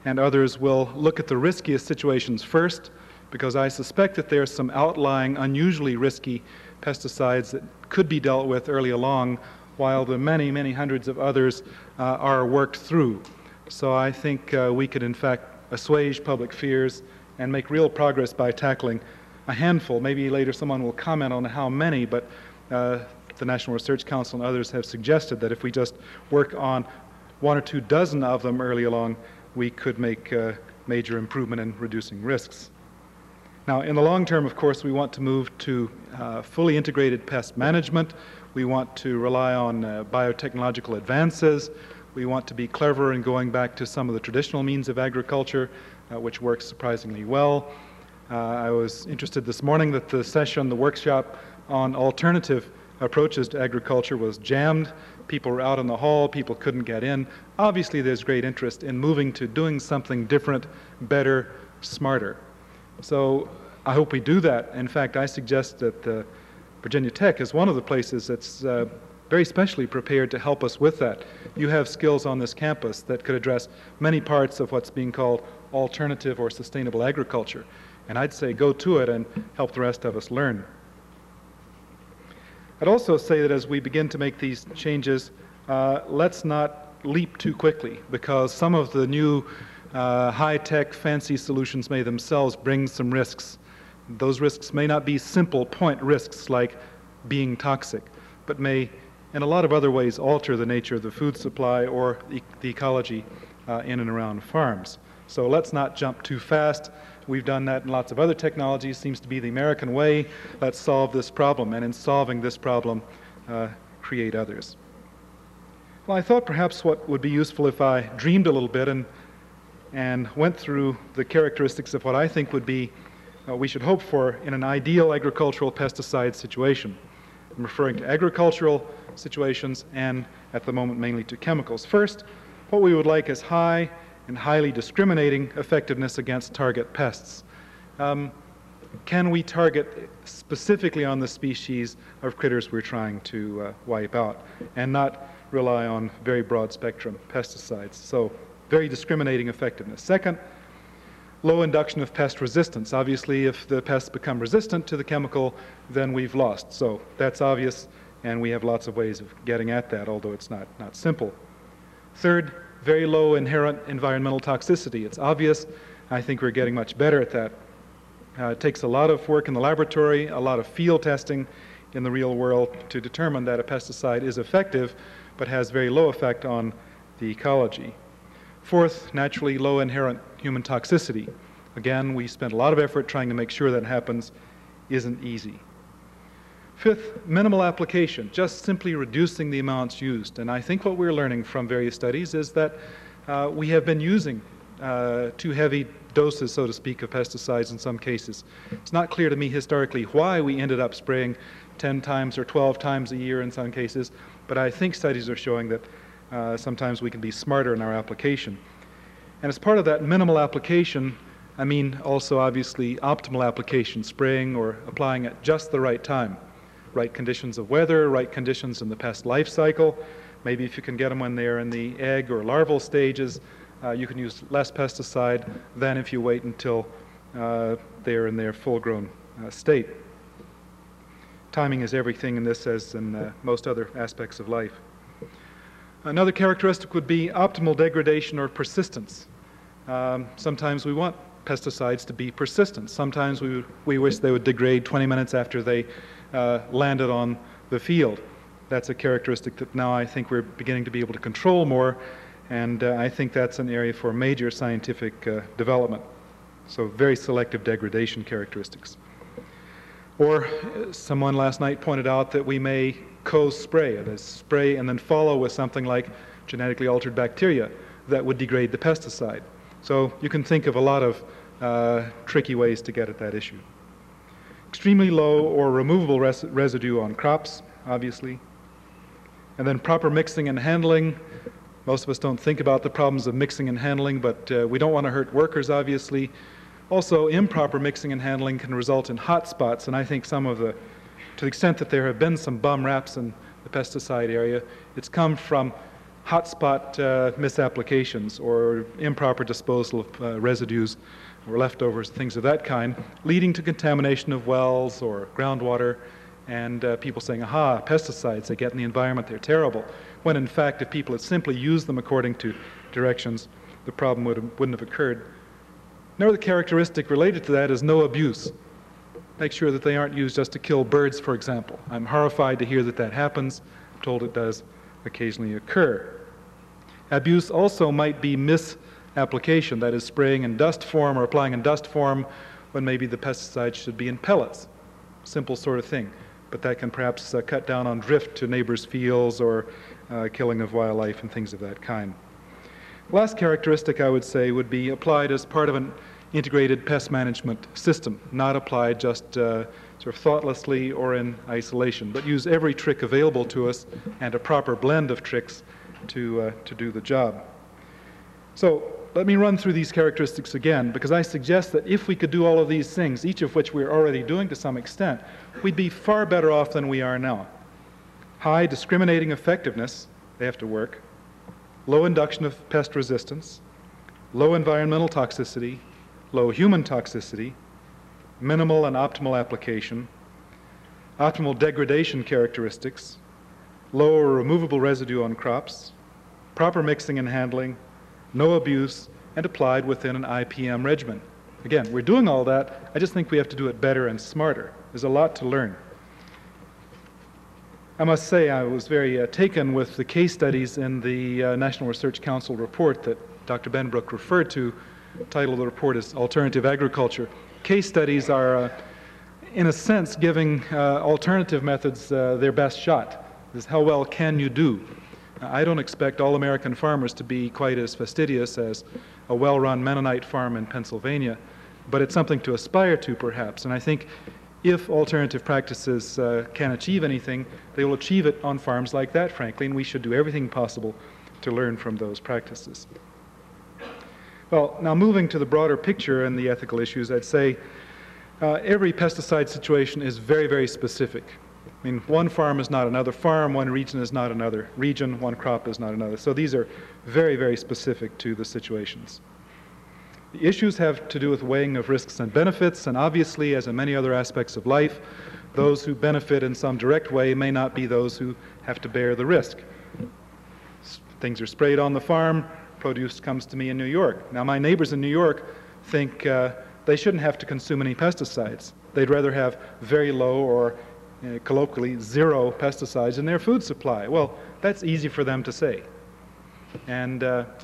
and others will look at the riskiest situations first, because I suspect that there are some outlying, unusually risky pesticides that could be dealt with early along, while the many, many hundreds of others are worked through. So I think we could, in fact, assuage public fears and make real progress by tackling a handful. Maybe later someone will comment on how many, but the National Research Council and others have suggested that if we just work on 1 or 2 dozen of them early along, we could make major improvement in reducing risks. Now, in the long term, of course, we want to move to fully integrated pest management. We want to rely on biotechnological advances. We want to be clever in going back to some of the traditional means of agriculture, which works surprisingly well. I was interested this morning that the session, the workshop on alternative approaches to agriculture was jammed. People were out in the hall, people couldn't get in. Obviously, there's great interest in moving to doing something different, better, smarter. So I hope we do that. In fact, I suggest that Virginia Tech is one of the places that's very specially prepared to help us with that. You have skills on this campus that could address many parts of what's being called alternative or sustainable agriculture. And I'd say go to it and help the rest of us learn. I'd also say that as we begin to make these changes, let's not leap too quickly, because some of the new high-tech, fancy solutions may themselves bring some risks. Those risks may not be simple point risks like being toxic, but may, in a lot of other ways, alter the nature of the food supply or the ecology in and around farms. So let's not jump too fast. We've done that in lots of other technologies. Seems to be the American way. Let's solve this problem, and in solving this problem, create others. Well, I thought perhaps what would be useful if I dreamed a little bit and went through the characteristics of what I think would be we should hope for in an ideal agricultural pesticide situation. I'm referring to agricultural situations and, at the moment, mainly to chemicals. First, what we would like is high and highly discriminating effectiveness against target pests. Can we target specifically on the species of critters we're trying to wipe out and not rely on very broad spectrum pesticides? So very discriminating effectiveness. Second, low induction of pest resistance. Obviously, if the pests become resistant to the chemical, then we've lost. So that's obvious, and we have lots of ways of getting at that, although it's not simple. Third, very low inherent environmental toxicity. It's obvious. I think we're getting much better at that. It takes a lot of work in the laboratory, a lot of field testing in the real world to determine that a pesticide is effective, but has very low effect on the ecology. Fourth, naturally low inherent human toxicity. Again, we spend a lot of effort trying to make sure that happens. Isn't easy. Fifth, minimal application, just simply reducing the amounts used. And I think what we're learning from various studies is that we have been using too heavy doses, so to speak, of pesticides in some cases. It's not clear to me historically why we ended up spraying 10 times or 12 times a year in some cases, but I think studies are showing that sometimes we can be smarter in our application. And as part of that minimal application, I mean also obviously optimal application, spraying or applying at just the right time. Right conditions of weather, right conditions in the pest life cycle. Maybe if you can get them when they're in the egg or larval stages, you can use less pesticide than if you wait until they're in their full-grown state. Timing is everything in this, as in most other aspects of life. Another characteristic would be optimal degradation or persistence. Sometimes we want pesticides to be persistent. Sometimes we wish they would degrade 20 minutes after they landed on the field. That's a characteristic that now I think we're beginning to be able to control more, and I think that's an area for major scientific development. So very selective degradation characteristics. Or someone last night pointed out that we may co-spray, that is, spray and then follow with something like genetically altered bacteria that would degrade the pesticide. So you can think of a lot of tricky ways to get at that issue. Extremely low or removable residue on crops, obviously. And then proper mixing and handling. Most of us don't think about the problems of mixing and handling, but we don't want to hurt workers, obviously. Also, improper mixing and handling can result in hot spots, and I think some of to the extent that there have been some bum raps in the pesticide area, it's come from hotspot misapplications or improper disposal of residues or leftovers, things of that kind, leading to contamination of wells or groundwater, and people saying, aha, pesticides, they get in the environment, they're terrible. When in fact, if people had simply used them according to directions, the problem wouldn't have occurred. Another characteristic related to that is no abuse. Make sure that they aren't used just to kill birds, for example. I'm horrified to hear that that happens. I'm told it does occasionally occur. Abuse also might be misapplication, that is spraying in dust form or applying in dust form when maybe the pesticide should be in pellets. Simple sort of thing. But that can perhaps cut down on drift to neighbors' fields or killing of wildlife and things of that kind. Last characteristic I would say would be applied as part of an integrated pest management system, not applied just sort of thoughtlessly or in isolation, but use every trick available to us and a proper blend of tricks to do the job. So let me run through these characteristics again, because I suggest that if we could do all of these things, each of which we're already doing to some extent, we'd be far better off than we are now. High discriminating effectiveness, they have to work, low induction of pest resistance, low environmental toxicity, low human toxicity, minimal and optimal application, optimal degradation characteristics, low or removable residue on crops, proper mixing and handling, no abuse, and applied within an IPM regimen. Again, we're doing all that. I just think we have to do it better and smarter. There's a lot to learn. I must say I was very taken with the case studies in the National Research Council report that Dr. Benbrook referred to. The title of the report is Alternative Agriculture. Case studies are, in a sense, giving alternative methods their best shot. This is how well can you do? I don't expect all American farmers to be quite as fastidious as a well-run Mennonite farm in Pennsylvania, but it's something to aspire to, perhaps. And I think if alternative practices can achieve anything, they will achieve it on farms like that, frankly, and we should do everything possible to learn from those practices. Well, now moving to the broader picture and the ethical issues, I'd say every pesticide situation is very, very specific. I mean, one farm is not another farm, one region is not another region, one crop is not another. So these are very, very specific to the situations. The issues have to do with weighing of risks and benefits, and obviously, as in many other aspects of life, those who benefit in some direct way may not be those who have to bear the risk. Things are sprayed on the farm, produce comes to me in New York. Now, my neighbors in New York think they shouldn't have to consume any pesticides. They'd rather have very low or colloquially zero pesticides in their food supply. Well, that's easy for them to say. And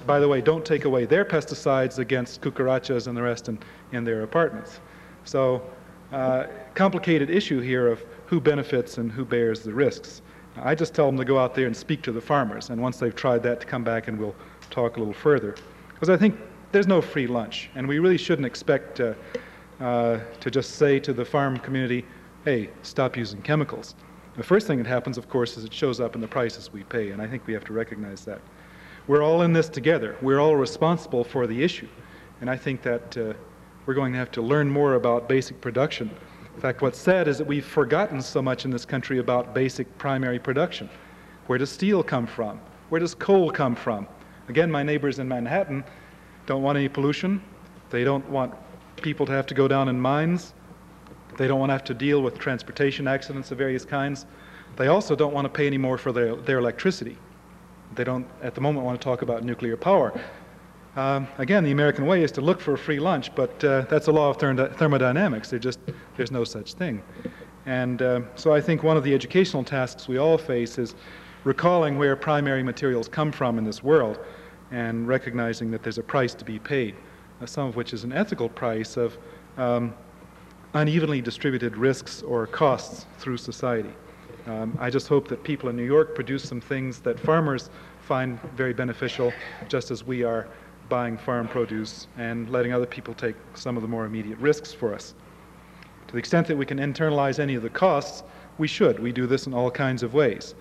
by the way, don't take away their pesticides against cucarachas and the rest in their apartments. So complicated issue here of who benefits and who bears the risks. I just tell them to go out there and speak to the farmers, and once they've tried that, to come back and we'll talk a little further. Because I think there's no free lunch, and we really shouldn't expect to just say to the farm community, hey, stop using chemicals. The first thing that happens, of course, is it shows up in the prices we pay, and I think we have to recognize that. We're all in this together. We're all responsible for the issue, and I think that we're going to have to learn more about basic production. In fact, what's sad is that we've forgotten so much in this country about basic primary production. Where does steel come from? Where does coal come from? Again, my neighbors in Manhattan don't want any pollution. They don't want people to have to go down in mines. They don't want to have to deal with transportation accidents of various kinds. They also don't want to pay any more for their electricity. They don't, at the moment, want to talk about nuclear power. Again, the American way is to look for a free lunch, but that's a law of thermodynamics. There's no such thing. And so I think one of the educational tasks we all face is recalling where primary materials come from in this world and recognizing that there's a price to be paid, some of which is an ethical price of unevenly distributed risks or costs through society. I just hope that people in New York produce some things that farmers find very beneficial, just as we are buying farm produce and letting other people take some of the more immediate risks for us. To the extent that we can internalize any of the costs, we should. We do this in all kinds of ways.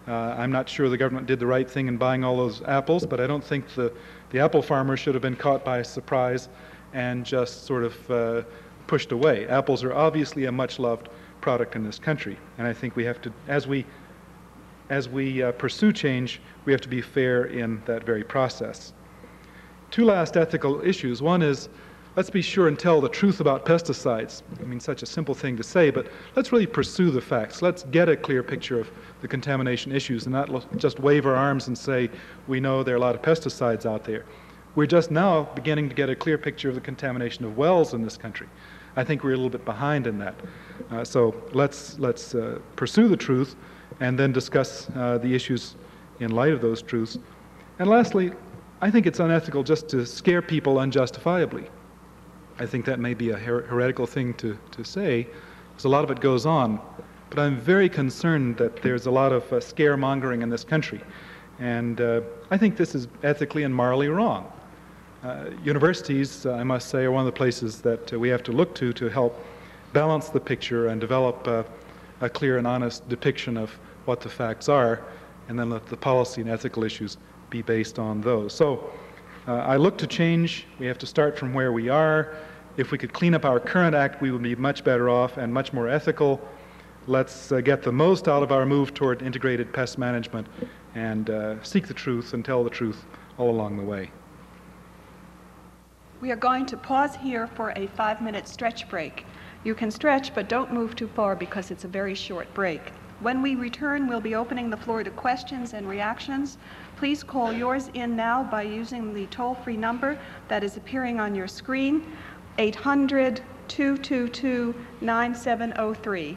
I'm not sure the government did the right thing in buying all those apples, but I don't think the apple farmers should have been caught by surprise and just sort of pushed away. Apples are obviously a much-loved product in this country, and I think we have to, as we pursue change, we have to be fair in that very process. Two last ethical issues. One is, let's be sure and tell the truth about pesticides. I mean, such a simple thing to say, but let's really pursue the facts. Let's get a clear picture of the contamination issues and not just wave our arms and say, we know there are a lot of pesticides out there. We're just now beginning to get a clear picture of the contamination of wells in this country. I think we're a little bit behind in that. So let's pursue the truth and then discuss the issues in light of those truths. And lastly, I think it's unethical just to scare people unjustifiably. I think that may be a heretical thing to say, because a lot of it goes on. But I'm very concerned that there's a lot of scaremongering in this country. And I think this is ethically and morally wrong. Universities, I must say, are one of the places that we have to look to help balance the picture and develop a clear and honest depiction of what the facts are, and then let the policy and ethical issues be based on those. So I look to change. We have to start from where we are. If we could clean up our current act, we would be much better off and much more ethical. Let's get the most out of our move toward integrated pest management and seek the truth and tell the truth all along the way. We are going to pause here for a 5-minute stretch break. You can stretch, but don't move too far because it's a very short break. When we return, we'll be opening the floor to questions and reactions. Please call yours in now by using the toll-free number that is appearing on your screen, 800-222-9703.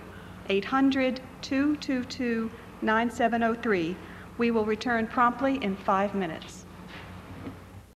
800-222-9703. We will return promptly in 5 minutes.